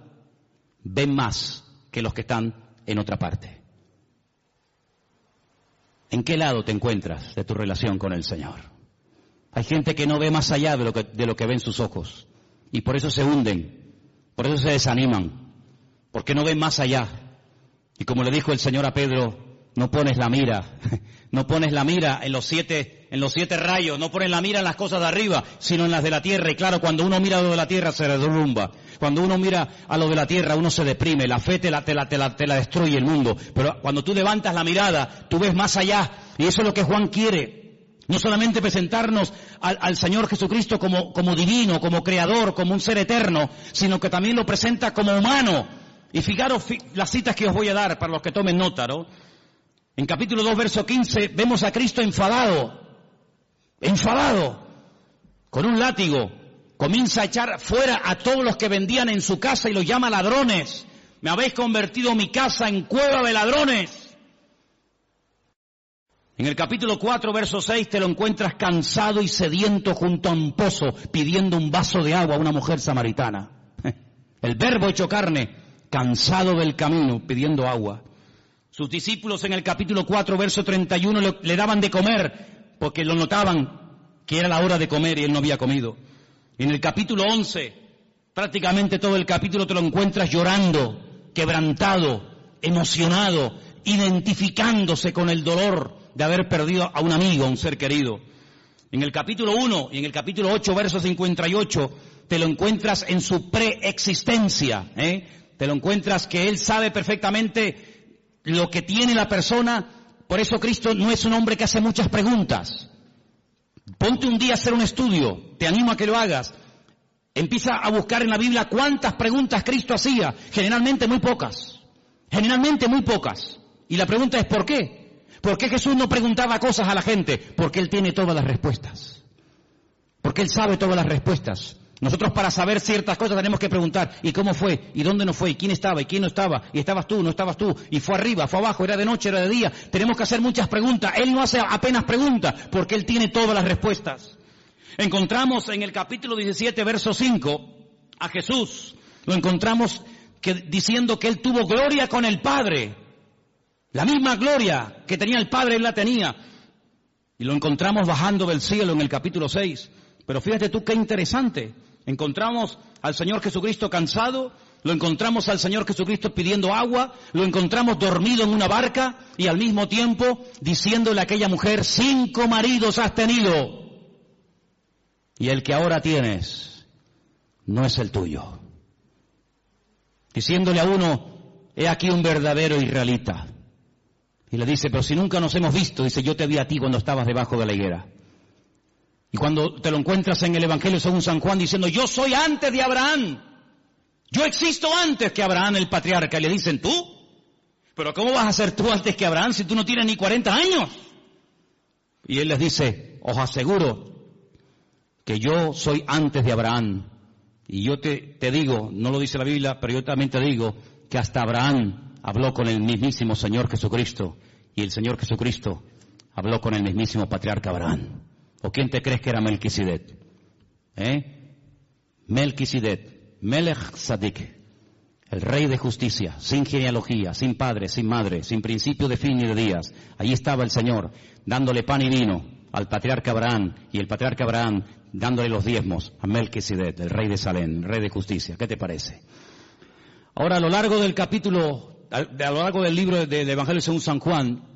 Speaker 1: ven más que los que están en otra parte. ¿En qué lado te encuentras de tu relación con el Señor? Hay gente que no ve más allá de lo que ven sus ojos, y por eso se hunden. Por eso se desaniman, porque no ven más allá. Y como le dijo el Señor a Pedro, no pones la mira en los 7 rayos, no pones la mira en las cosas de arriba, sino en las de la tierra. Y claro, cuando uno mira a lo de la tierra se derrumba. Cuando uno mira a lo de la tierra uno se deprime, la fe te la destruye el mundo. Pero cuando tú levantas la mirada, tú ves más allá. Y eso es lo que Juan quiere. No solamente presentarnos al Señor Jesucristo como divino, como creador, como un ser eterno, sino que también lo presenta como humano. Y fijaros las citas que os voy a dar para los que tomen nota, ¿no? En capítulo 2, verso 15, vemos a Cristo enfadado, con un látigo. Comienza a echar fuera a todos los que vendían en su casa y los llama ladrones. Me habéis convertido mi casa en cueva de ladrones. En el capítulo 4, verso 6, te lo encuentras cansado y sediento junto a un pozo, pidiendo un vaso de agua a una mujer samaritana. El Verbo hecho carne, cansado del camino, pidiendo agua. Sus discípulos en el capítulo 4, verso 31, le daban de comer, porque lo notaban que era la hora de comer y él no había comido. En el capítulo 11, prácticamente todo el capítulo te lo encuentras llorando, quebrantado, emocionado, identificándose con el dolor de haber perdido a un amigo, a un ser querido. En el capítulo 1 y en el capítulo 8, verso 58, te lo encuentras en su preexistencia, Te lo encuentras que él sabe perfectamente lo que tiene la persona. Por eso Cristo no es un hombre que hace muchas preguntas. Ponte un día a hacer un estudio, te animo a que lo hagas. Empieza a buscar en la Biblia cuántas preguntas Cristo hacía. Generalmente muy pocas. Y la pregunta es ¿por qué? ¿Por qué Jesús no preguntaba cosas a la gente? Porque Él tiene todas las respuestas. Porque Él sabe todas las respuestas. Nosotros para saber ciertas cosas tenemos que preguntar, ¿y cómo fue? ¿Y dónde no fue? ¿Y quién estaba? ¿Y quién no estaba? ¿Y estabas tú? ¿No estabas tú? ¿Y fue arriba? ¿Fue abajo? ¿Era de noche? ¿Era de día? Tenemos que hacer muchas preguntas. Él no hace apenas preguntas porque Él tiene todas las respuestas. Encontramos en el capítulo 17, verso 5, a Jesús. Lo encontramos diciendo que Él tuvo gloria con el Padre. La misma gloria que tenía el Padre, Él la tenía. Y lo encontramos bajando del cielo en el capítulo 6. Pero fíjate tú qué interesante. Encontramos al Señor Jesucristo cansado, lo encontramos al Señor Jesucristo pidiendo agua, lo encontramos dormido en una barca y al mismo tiempo diciéndole a aquella mujer, 5 maridos has tenido y el que ahora tienes no es el tuyo. Diciéndole a uno, he aquí un verdadero israelita. Y le dice, pero si nunca nos hemos visto, dice, yo te vi a ti cuando estabas debajo de la higuera. Y cuando te lo encuentras en el Evangelio según San Juan diciendo, yo soy antes de Abraham. Yo existo antes que Abraham el patriarca. Y le dicen, ¿tú? ¿Pero cómo vas a ser tú antes que Abraham si tú no tienes ni 40 años? Y él les dice, os aseguro que yo soy antes de Abraham. Y yo te digo, no lo dice la Biblia, pero yo también te digo que hasta Abraham habló con el mismísimo Señor Jesucristo. Y el Señor Jesucristo habló con el mismísimo patriarca Abraham. ¿O quién te crees que era Melquisedec? Melquisedec, Melech Tzadik, el rey de justicia, sin genealogía, sin padre, sin madre, sin principio de fin ni de días. Allí estaba el Señor, dándole pan y vino al patriarca Abraham, y el patriarca Abraham dándole los diezmos a Melquisedec, el rey de Salem, el rey de justicia. ¿Qué te parece? Ahora, a lo largo del capítulo, a lo largo del libro del Evangelio según San Juan,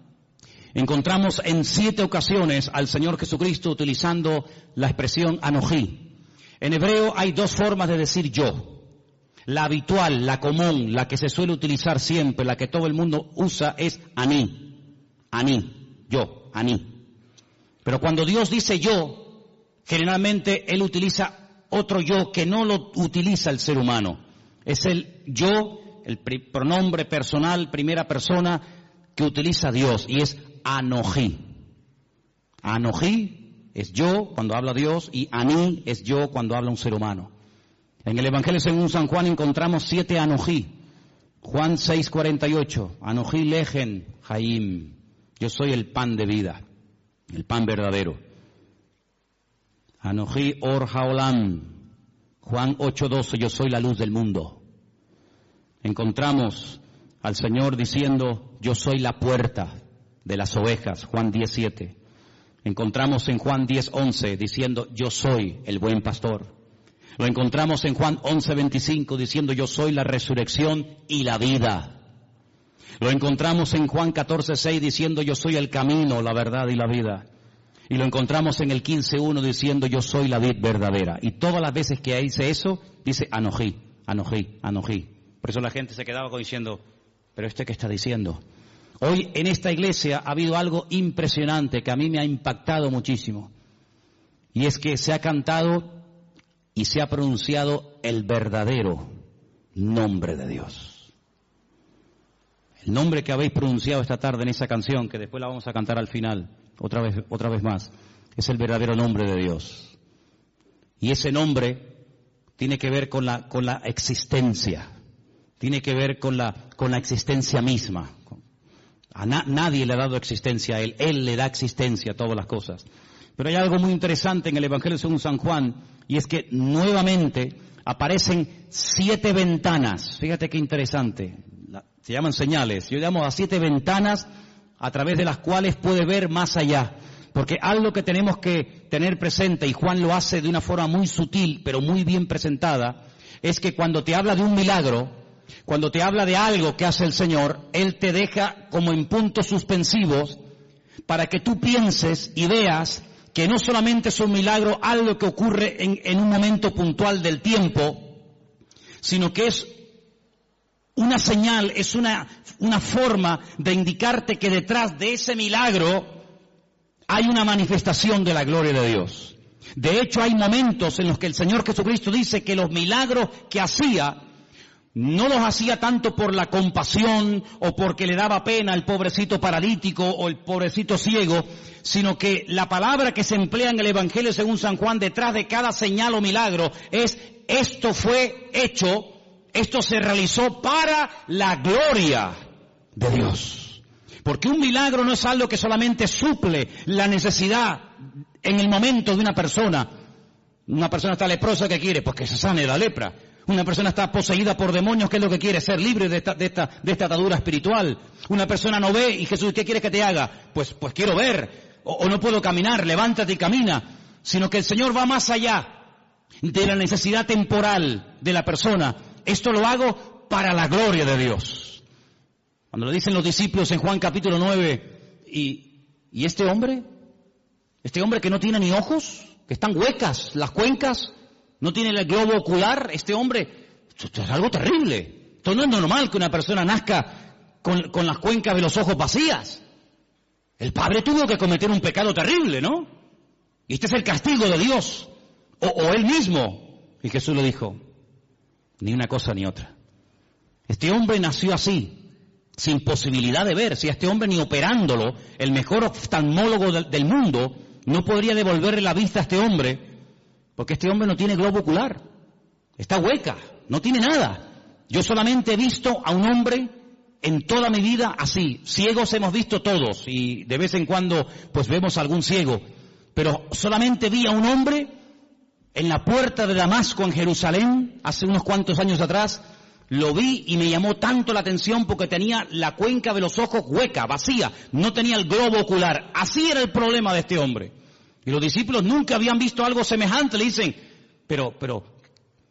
Speaker 1: encontramos en 7 ocasiones al Señor Jesucristo utilizando la expresión anojí. En hebreo hay 2 formas de decir yo. La habitual, la común, la que se suele utilizar siempre, la que todo el mundo usa es aní. Aní, yo, aní. Pero cuando Dios dice yo, generalmente Él utiliza otro yo que no lo utiliza el ser humano. Es el yo, el pronombre personal, primera persona, que utiliza Dios, y es Anojí. Anojí es yo cuando habla Dios y Aní es yo cuando habla un ser humano. En el Evangelio según San Juan encontramos 7 Anojí. Juan 6:48. Anojí lejen Jaim. Yo soy el pan de vida, el pan verdadero. Anojí or haolam. Juan 8:12. Yo soy la luz del mundo. Encontramos al Señor diciendo, yo soy la puerta de las ovejas, Juan 10:7. Encontramos en Juan 10:11 diciendo, yo soy el buen pastor. Lo encontramos en Juan 11:25 diciendo, yo soy la resurrección y la vida. Lo encontramos en Juan 14:6 diciendo, yo soy el camino, la verdad y la vida. Y lo encontramos en el 15:1 diciendo, yo soy la vid verdadera. Y todas las veces que dice eso, dice Anojí, Anojí, Anojí. Por eso la gente se quedaba diciendo, ¿pero qué está diciendo? Hoy en esta iglesia ha habido algo impresionante que a mí me ha impactado muchísimo. Y es que se ha cantado y se ha pronunciado el verdadero nombre de Dios. El nombre que habéis pronunciado esta tarde en esa canción, que después la vamos a cantar al final, otra vez más, es el verdadero nombre de Dios. Y ese nombre tiene que ver con la existencia. Tiene que ver con la existencia misma. Nadie le ha dado existencia a Él. Él le da existencia a todas las cosas. Pero hay algo muy interesante en el Evangelio según San Juan, y es que nuevamente aparecen 7 ventanas. Fíjate qué interesante. Se llaman señales. Yo llamo a 7 ventanas a través de las cuales puede ver más allá. Porque algo que tenemos que tener presente, y Juan lo hace de una forma muy sutil, pero muy bien presentada, es que cuando te habla de un milagro, cuando te habla de algo que hace el Señor, Él te deja como en puntos suspensivos para que tú pienses y veas que no solamente es un milagro algo que ocurre en un momento puntual del tiempo, sino que es una señal, es una forma de indicarte que detrás de ese milagro hay una manifestación de la gloria de Dios. De hecho, hay momentos en los que el Señor Jesucristo dice que los milagros que hacía no los hacía tanto por la compasión o porque le daba pena al pobrecito paralítico o el pobrecito ciego, sino que la palabra que se emplea en el Evangelio según San Juan detrás de cada señal o milagro es, esto fue hecho, esto se realizó para la gloria de Dios. Porque un milagro no es algo que solamente suple la necesidad en el momento de una persona, Una persona está leprosa, ¿qué quiere? Pues que se sane la lepra. Una persona está poseída por demonios, ¿qué es lo que quiere? Ser libre de esta atadura espiritual. Una persona no ve y Jesús, ¿qué quieres que te haga? Pues quiero ver, o no puedo caminar, levántate y camina. Sino que el Señor va más allá de la necesidad temporal de la persona. Esto lo hago para la gloria de Dios. Cuando lo dicen los discípulos en Juan capítulo 9, ¿y este hombre que no tiene ni ojos, que están huecas las cuencas, no tiene el globo ocular, este hombre, esto es algo terrible. Esto no es normal que una persona nazca con las cuencas de los ojos vacías. El padre tuvo que cometer un pecado terrible, ¿no? Y este es el castigo de Dios, o él mismo. Y Jesús le dijo, ni una cosa ni otra. Este hombre nació así, sin posibilidad de ver. Si a este hombre ni operándolo, el mejor oftalmólogo del mundo, no podría devolverle la vista a este hombre, porque este hombre no tiene globo ocular. Está hueca, no tiene nada. Yo solamente he visto a un hombre en toda mi vida así. Ciegos hemos visto todos, y de vez en cuando pues vemos a algún ciego. Pero solamente vi a un hombre en la puerta de Damasco, en Jerusalén, hace unos cuantos años atrás. Lo vi y me llamó tanto la atención porque tenía la cuenca de los ojos hueca, vacía, no tenía el globo ocular. Así era el problema de este hombre. Y los discípulos nunca habían visto algo semejante. Le dicen, pero,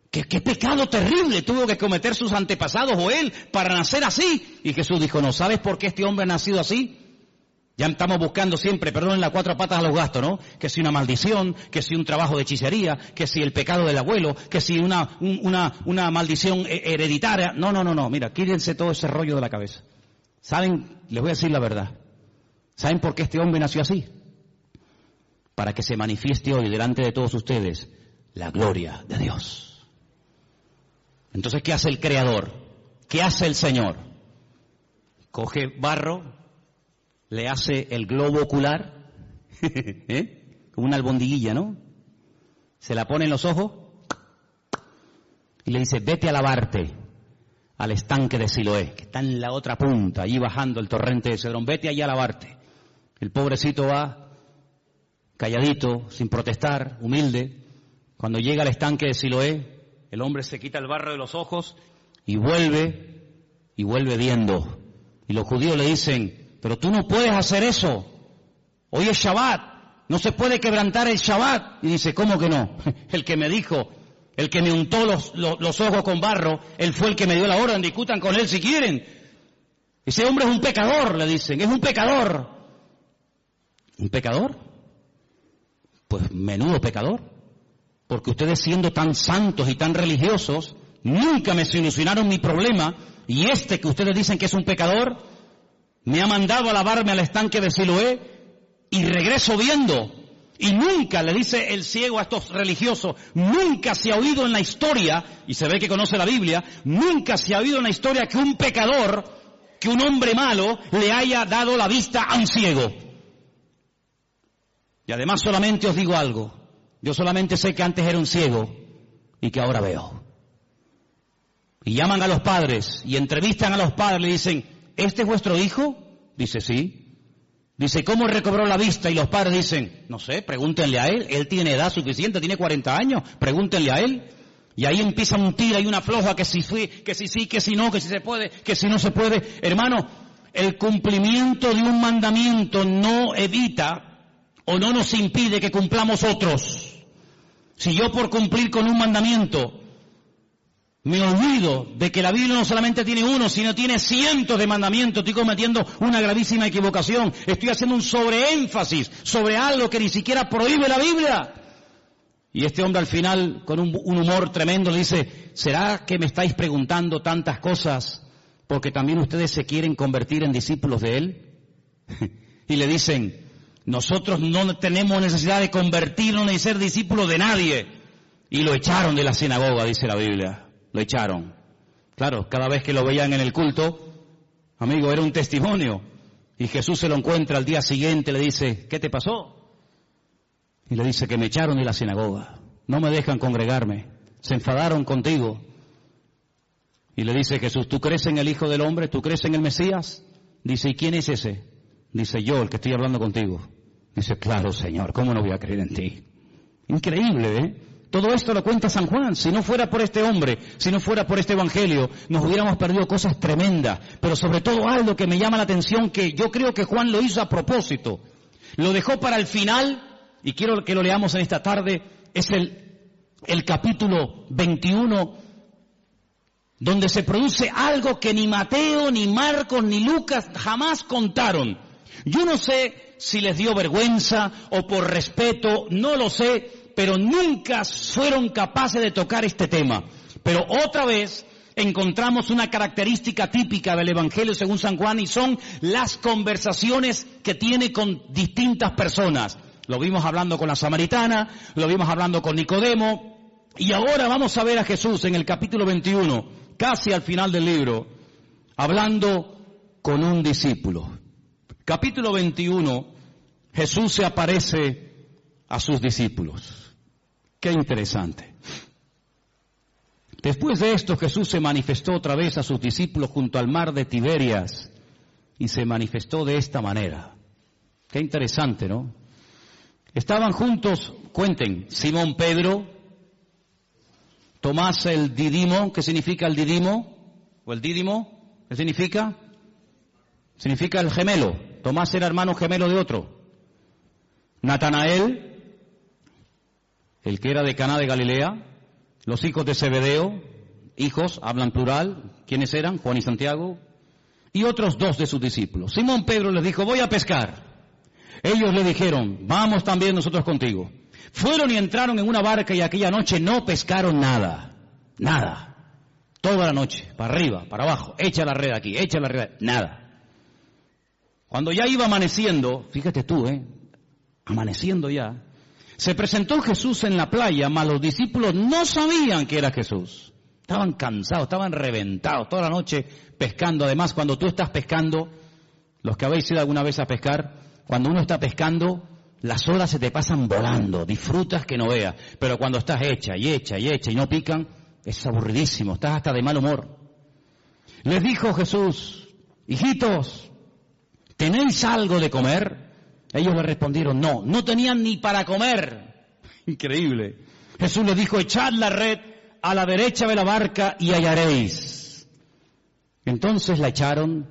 Speaker 1: ¿qué pecado terrible tuvo que cometer sus antepasados o él para nacer así? Y Jesús dijo, ¿no sabes por qué este hombre ha nacido así? Ya estamos buscando siempre, perdonen las cuatro patas a los gastos, ¿no? Que si una maldición, que si un trabajo de hechicería, que si el pecado del abuelo, que si una maldición hereditaria. No, mira, quítense todo ese rollo de la cabeza. ¿Saben? Les voy a decir la verdad. ¿Saben por qué este hombre nació así? Para que se manifieste hoy delante de todos ustedes la gloria de Dios. Entonces, ¿qué hace el Creador? ¿Qué hace el Señor? Coge barro, le hace el globo ocular, como una albondiguilla, ¿no? Se la pone en los ojos y le dice, vete a lavarte al estanque de Siloé, que está en la otra punta, allí bajando el torrente de Cedrón, vete allí a lavarte. El pobrecito va calladito, sin protestar, humilde. Cuando llega al estanque de Siloé, el hombre se quita el barro de los ojos y vuelve viendo. Y los judíos le dicen, pero tú no puedes hacer eso. Hoy es Shabbat, no se puede quebrantar el Shabbat. Y dice, ¿cómo que no? El que me dijo, el que me untó los ojos con barro, él fue el que me dio la orden, discutan con él si quieren. Ese hombre es un pecador, le dicen, es un pecador. ¿Un pecador? Pues menudo pecador, porque ustedes siendo tan santos y tan religiosos, nunca me solucionaron mi problema, y este que ustedes dicen que es un pecador, me ha mandado a lavarme al estanque de Siloé, y regreso viendo. Y nunca, le dice el ciego a estos religiosos, nunca se ha oído en la historia, y se ve que conoce la Biblia, nunca se ha oído en la historia que un pecador, que un hombre malo, le haya dado la vista a un ciego. Y además solamente os digo algo, yo solamente sé que antes era un ciego y que ahora veo. Y llaman a los padres y entrevistan a los padres, le dicen, ¿este es vuestro hijo? Dice, sí. Dice, ¿cómo recobró la vista? Y los padres dicen, no sé, pregúntenle a él tiene edad suficiente, tiene 40 años, pregúntenle a él. Y ahí empieza un tira y una floja, que si sí, que si no, que si se puede, que si no se puede. Hermano, el cumplimiento de un mandamiento no evita o no nos impide que cumplamos otros. Si yo por cumplir con un mandamiento me olvido de que la Biblia no solamente tiene uno, sino tiene cientos de mandamientos, estoy cometiendo una gravísima equivocación. Estoy haciendo un sobreénfasis sobre algo que ni siquiera prohíbe la Biblia. Y este hombre al final, con un humor tremendo, le dice, ¿será que me estáis preguntando tantas cosas porque también ustedes se quieren convertir en discípulos de él? Y le dicen, nosotros no tenemos necesidad de convertirnos ni ser discípulos de nadie. Y lo echaron de la sinagoga, dice la Biblia. Lo echaron. Claro, cada vez que lo veían en el culto, amigo, era un testimonio. Y Jesús se lo encuentra al día siguiente, le dice, ¿qué te pasó? Y le dice que me echaron de la sinagoga. No me dejan congregarme. Se enfadaron contigo. Y le dice Jesús, ¿tú crees en el Hijo del Hombre? ¿Tú crees en el Mesías? Dice, ¿y quién es ese? Dice, yo, el que estoy hablando contigo. Dice, claro, Señor, ¿cómo no voy a creer en ti? Increíble, ¿eh? Todo esto lo cuenta San Juan. Si no fuera por este hombre, si no fuera por este evangelio, nos hubiéramos perdido cosas tremendas. Pero sobre todo algo que me llama la atención, que yo creo que Juan lo hizo a propósito. Lo dejó para el final, y quiero que lo leamos en esta tarde, es el capítulo 21, donde se produce algo que ni Mateo, ni Marcos, ni Lucas jamás contaron. Yo no sé si les dio vergüenza o por respeto, no lo sé, pero nunca fueron capaces de tocar este tema. Pero otra vez encontramos una característica típica del Evangelio según San Juan, y son las conversaciones que tiene con distintas personas. Lo vimos hablando con la samaritana, lo vimos hablando con Nicodemo, y ahora vamos a ver a Jesús en el capítulo 21, casi al final del libro, hablando con un discípulo. Capítulo 21, Jesús se aparece a sus discípulos. Qué interesante. Después de esto, Jesús se manifestó otra vez a sus discípulos junto al mar de Tiberias, y se manifestó de esta manera. Qué interesante, ¿no? Estaban juntos, cuenten, Simón Pedro, Tomás el Didimo. ¿Qué significa el Didimo? ¿O el Dídimo? ¿Qué significa? Significa el gemelo. Tomás era hermano gemelo de otro. Natanael, el que era de Caná de Galilea, los hijos de Zebedeo, hijos, hablan plural, ¿quiénes eran? Juan y Santiago, y otros dos de sus discípulos. Simón Pedro les dijo, voy a pescar. Ellos le dijeron, vamos también nosotros contigo. Fueron y entraron en una barca, y aquella noche no pescaron nada, toda la noche, para arriba, para abajo, echa la red aquí, echa la red, nada. Cuando ya iba amaneciendo, fíjate tú, amaneciendo ya, se presentó Jesús en la playa, mas los discípulos no sabían que era Jesús. Estaban cansados, estaban reventados, toda la noche pescando. Además, cuando tú estás pescando, los que habéis ido alguna vez a pescar, cuando uno está pescando, las horas se te pasan volando, disfrutas que no veas. Pero cuando estás hecha y no pican, es aburridísimo, estás hasta de mal humor. Les dijo Jesús, hijitos, ¿tenéis algo de comer? Ellos le respondieron, no tenían ni para comer. Increíble. Jesús les dijo, echad la red a la derecha de la barca y hallaréis. Entonces la echaron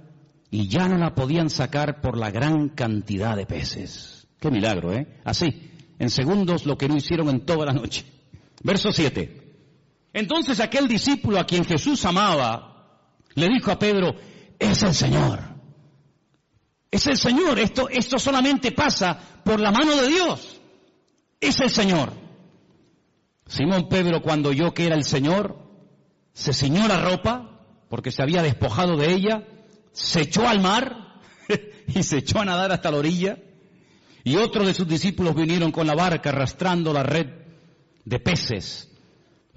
Speaker 1: y ya no la podían sacar por la gran cantidad de peces. Qué milagro, Así, en segundos, lo que no hicieron en toda la noche. Verso 7. Entonces aquel discípulo a quien Jesús amaba, le dijo a Pedro, es el Señor. Es el Señor, esto solamente pasa por la mano de Dios. Es el Señor. Simón Pedro, cuando oyó que era el Señor, se ciñó la ropa, porque se había despojado de ella, se echó al mar y se echó a nadar hasta la orilla. Y otros de sus discípulos vinieron con la barca arrastrando la red de peces,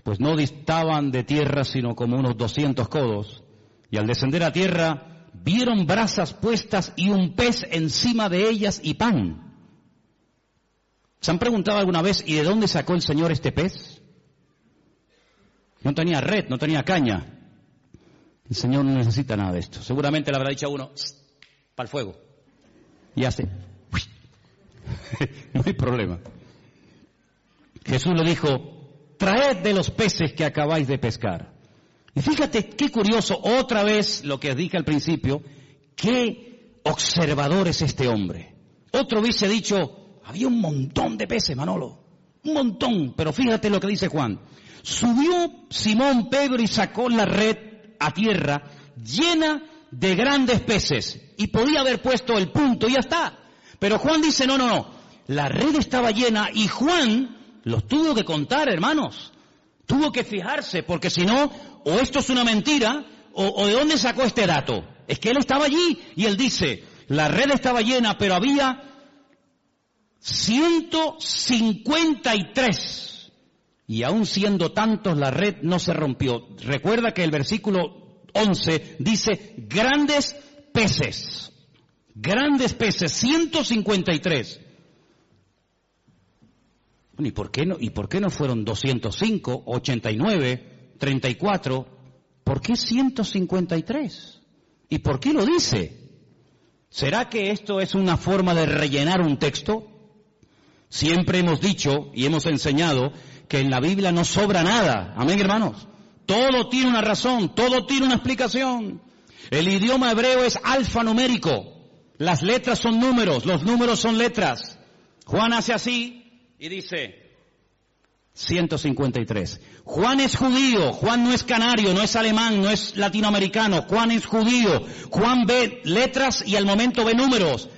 Speaker 1: pues no distaban de tierra sino como unos 200 codos. Y al descender a tierra, vieron brasas puestas y un pez encima de ellas y pan. ¿Se han preguntado alguna vez, ¿y de dónde sacó el Señor este pez? No tenía red, no tenía caña. El Señor no necesita nada de esto. Seguramente le habrá dicho a uno, para el fuego. Y hace, no hay problema. Jesús le dijo, traed de los peces que acabáis de pescar. Y fíjate qué curioso, otra vez lo que dije al principio, qué observador es este hombre. Otro hubiese dicho, había un montón de peces, Manolo, un montón, pero fíjate lo que dice Juan. Subió Simón Pedro y sacó la red a tierra llena de grandes peces, y podía haber puesto el punto y ya está. Pero Juan dice, no, la red estaba llena, y Juan los tuvo que contar, hermanos. Tuvo que fijarse, porque si no, o esto es una mentira, o de dónde sacó este dato. Es que él estaba allí, y él dice, la red estaba llena, pero había 153. Y aún siendo tantos, la red no se rompió. Recuerda que el versículo 11 dice, grandes peces, 153. ¿Y por qué no fueron 205, 89, 34? ¿Por qué 153? ¿Y por qué lo dice? ¿Será que esto es una forma de rellenar un texto? Siempre hemos dicho y hemos enseñado que en la Biblia no sobra nada. Amén, hermanos. Todo tiene una razón, todo tiene una explicación. El idioma hebreo es alfanumérico. Las letras son números, los números son letras. Juan hace así y dice 153. Juan es judío, Juan no es canario, no es alemán, no es latinoamericano, Juan es judío. Juan ve letras y al momento ve números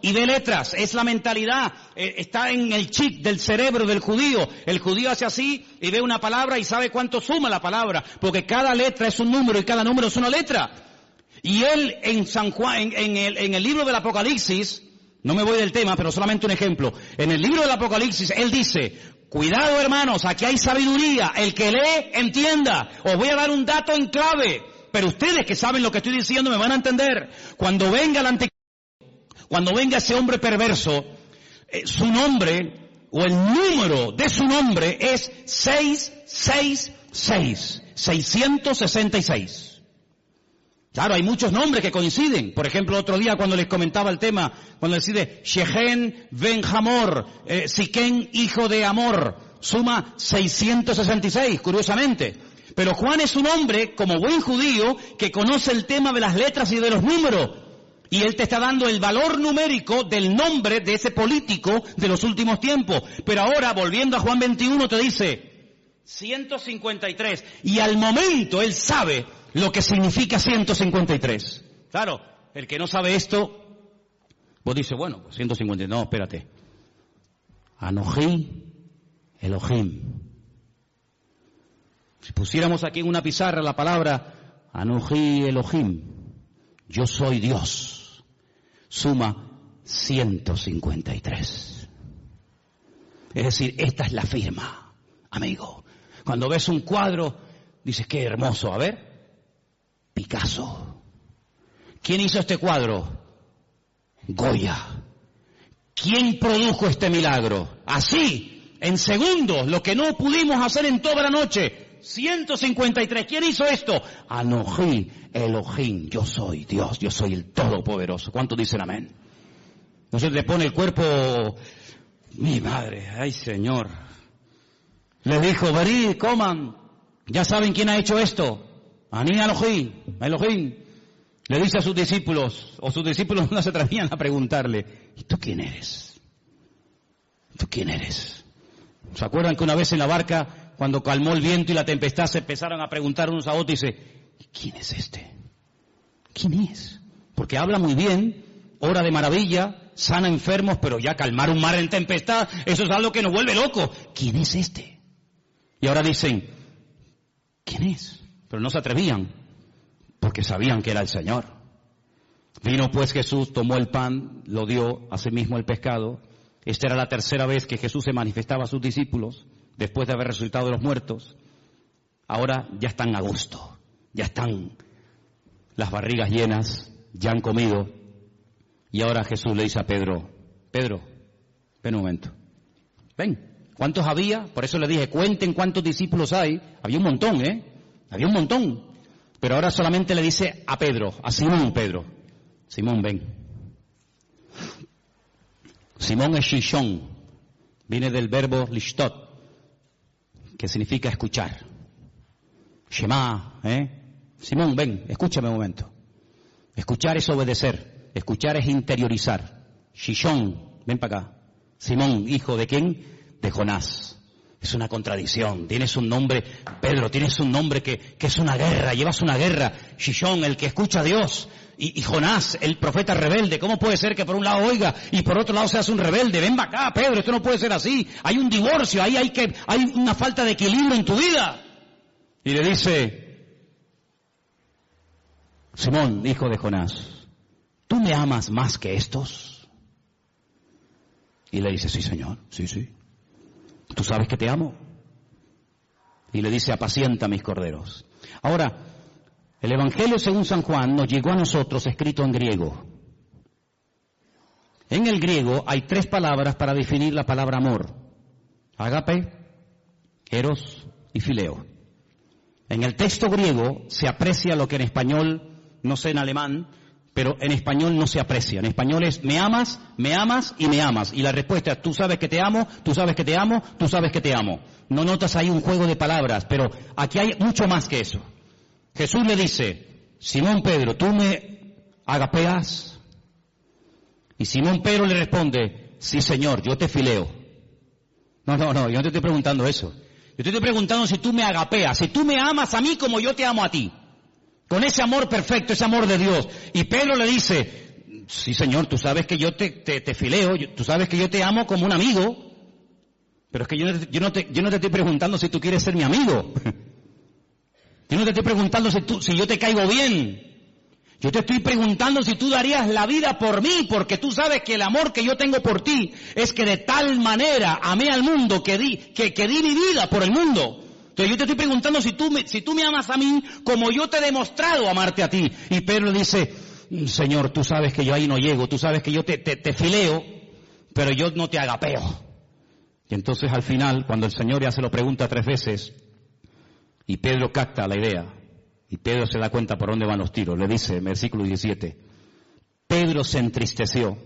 Speaker 1: y ve letras. Es la mentalidad, está en el chip del cerebro del judío. El judío hace así y ve una palabra y sabe cuánto suma la palabra, porque cada letra es un número y cada número es una letra. Y él en San Juan, en el libro del Apocalipsis, no me voy del tema, pero solamente un ejemplo. En el libro del Apocalipsis, él dice, cuidado hermanos, aquí hay sabiduría, el que lee, entienda. Os voy a dar un dato en clave, pero ustedes que saben lo que estoy diciendo me van a entender. Cuando venga el anticristo, cuando venga ese hombre perverso, su nombre, o el número de su nombre es 666, 666. Claro, hay muchos nombres que coinciden. Por ejemplo, otro día cuando les comentaba el tema, cuando decide Shechem ben Hamor, Siquén, hijo de Amor, suma 666, curiosamente. Pero Juan es un hombre, como buen judío, que conoce el tema de las letras y de los números. Y él te está dando el valor numérico del nombre de ese político de los últimos tiempos. Pero ahora, volviendo a Juan 21, te dice 153. Y al momento él sabe lo que significa 153. Claro, el que no sabe esto, vos dices, bueno, pues 153, no, espérate. Anoji Elohim. Si pusiéramos aquí en una pizarra la palabra Anoji Elohim, yo soy Dios, suma 153. Es decir, esta es la firma, amigo. Cuando ves un cuadro, dices, qué hermoso, a ver. Picasso. ¿Quién hizo este cuadro? Goya. ¿Quién produjo este milagro? Así, en segundos, lo que no pudimos hacer en toda la noche. 153. ¿Quién hizo esto? Anoji Elohim. Yo soy Dios, yo soy el Todopoderoso. ¿Cuántos dicen amén? Entonces le pone el cuerpo, mi madre, ay Señor. Le dijo, venid, coman. Ya saben quién ha hecho esto. Ani Elohim. Le dice a sus discípulos, o sus discípulos no se atrevían a preguntarle, ¿y tú quién eres? ¿Tú quién eres? ¿Se acuerdan que una vez en la barca, cuando calmó el viento y la tempestad, se empezaron a preguntar unos a otros y dice, ¿quién es este? ¿Quién es? Porque habla muy bien, ora de maravilla, sana enfermos, pero ya calmar un mar en tempestad, eso es algo que nos vuelve loco. ¿Quién es este? Y ahora dicen, ¿quién es? Pero no se atrevían, porque sabían que era el Señor. Vino pues Jesús, tomó el pan, lo dio, asimismo el pescado. Esta era la tercera vez que Jesús se manifestaba a sus discípulos, después de haber resucitado de los muertos. Ahora ya están a gusto, ya están las barrigas llenas, ya han comido. Y ahora Jesús le dice a Pedro, Pedro, ven un momento, ven. ¿Cuántos había? Por eso le dije, cuenten cuántos discípulos hay. Había un montón, había un montón. Pero ahora solamente le dice a Pedro, a Simón, Pedro. Simón, ven. Simón es Shishon. Viene del verbo lishtot, que significa escuchar. Shema, Simón, ven, escúchame un momento. Escuchar es obedecer. Escuchar es interiorizar. Shishon, ven para acá. Simón, hijo de quién? De Jonás. Es una contradicción. Tienes un nombre, Pedro, tienes un nombre que es una guerra, llevas una guerra. Shishon, el que escucha a Dios. Y Jonás, el profeta rebelde. ¿Cómo puede ser que por un lado oiga y por otro lado seas un rebelde? Ven acá, Pedro, esto no puede ser así. Hay un divorcio, hay una falta de equilibrio en tu vida. Y le dice, Simón, hijo de Jonás, ¿tú me amas más que estos? Y le dice, sí, Señor, sí. ¿Tú sabes que te amo? Y le dice, apacienta mis corderos. Ahora, el Evangelio según San Juan nos llegó a nosotros escrito en griego. En el griego hay 3 palabras para definir la palabra amor. Ágape, eros y fileo. En el texto griego se aprecia lo que en español, no sé en alemán, pero en español no se aprecia. En español es me amas y me amas. Y la respuesta es tú sabes que te amo, tú sabes que te amo, tú sabes que te amo. No notas ahí un juego de palabras, pero aquí hay mucho más que eso. Jesús le dice, Simón Pedro, ¿tú me agapeas? Y Simón Pedro le responde, sí Señor, yo te fileo. No, yo no te estoy preguntando eso. Yo te estoy preguntando si tú me agapeas, si tú me amas a mí como yo te amo a ti. Con ese amor perfecto, ese amor de Dios. Y Pedro le dice, sí Señor, tú sabes que yo te fileo, tú sabes que yo te amo como un amigo. Pero es que yo no te estoy preguntando si tú quieres ser mi amigo. Yo no te estoy preguntando si yo te caigo bien. Yo te estoy preguntando si tú darías la vida por mí, porque tú sabes que el amor que yo tengo por ti es que de tal manera amé al mundo que di mi vida por el mundo. Entonces yo te estoy preguntando si tú me amas a mí como yo te he demostrado amarte a ti. Y Pedro dice, Señor, tú sabes que yo ahí no llego, tú sabes que yo te fileo, pero yo no te agapeo. Y entonces al final, cuando el Señor ya se lo pregunta 3 veces, y Pedro capta la idea, y Pedro se da cuenta por dónde van los tiros, le dice en versículo 17, Pedro se entristeció.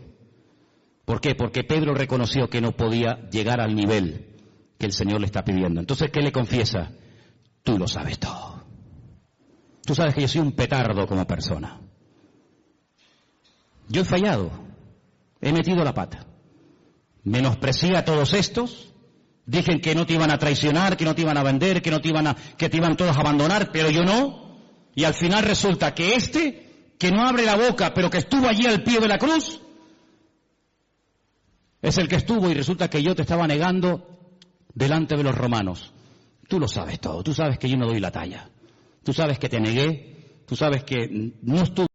Speaker 1: ¿Por qué? Porque Pedro reconoció que no podía llegar al nivel que el Señor le está pidiendo. Entonces, ¿qué le confiesa? Tú lo sabes todo. Tú sabes que yo soy un petardo como persona. Yo he fallado, he metido la pata. Menosprecié a todos estos, dije que no te iban a traicionar, que no te iban a vender, que te iban todos a abandonar, pero yo no. Y al final resulta que que no abre la boca, pero que estuvo allí al pie de la cruz, es el que estuvo, y resulta que yo te estaba negando delante de los romanos. Tú lo sabes todo, tú sabes que yo no doy la talla. Tú sabes que te negué, tú sabes que no estuve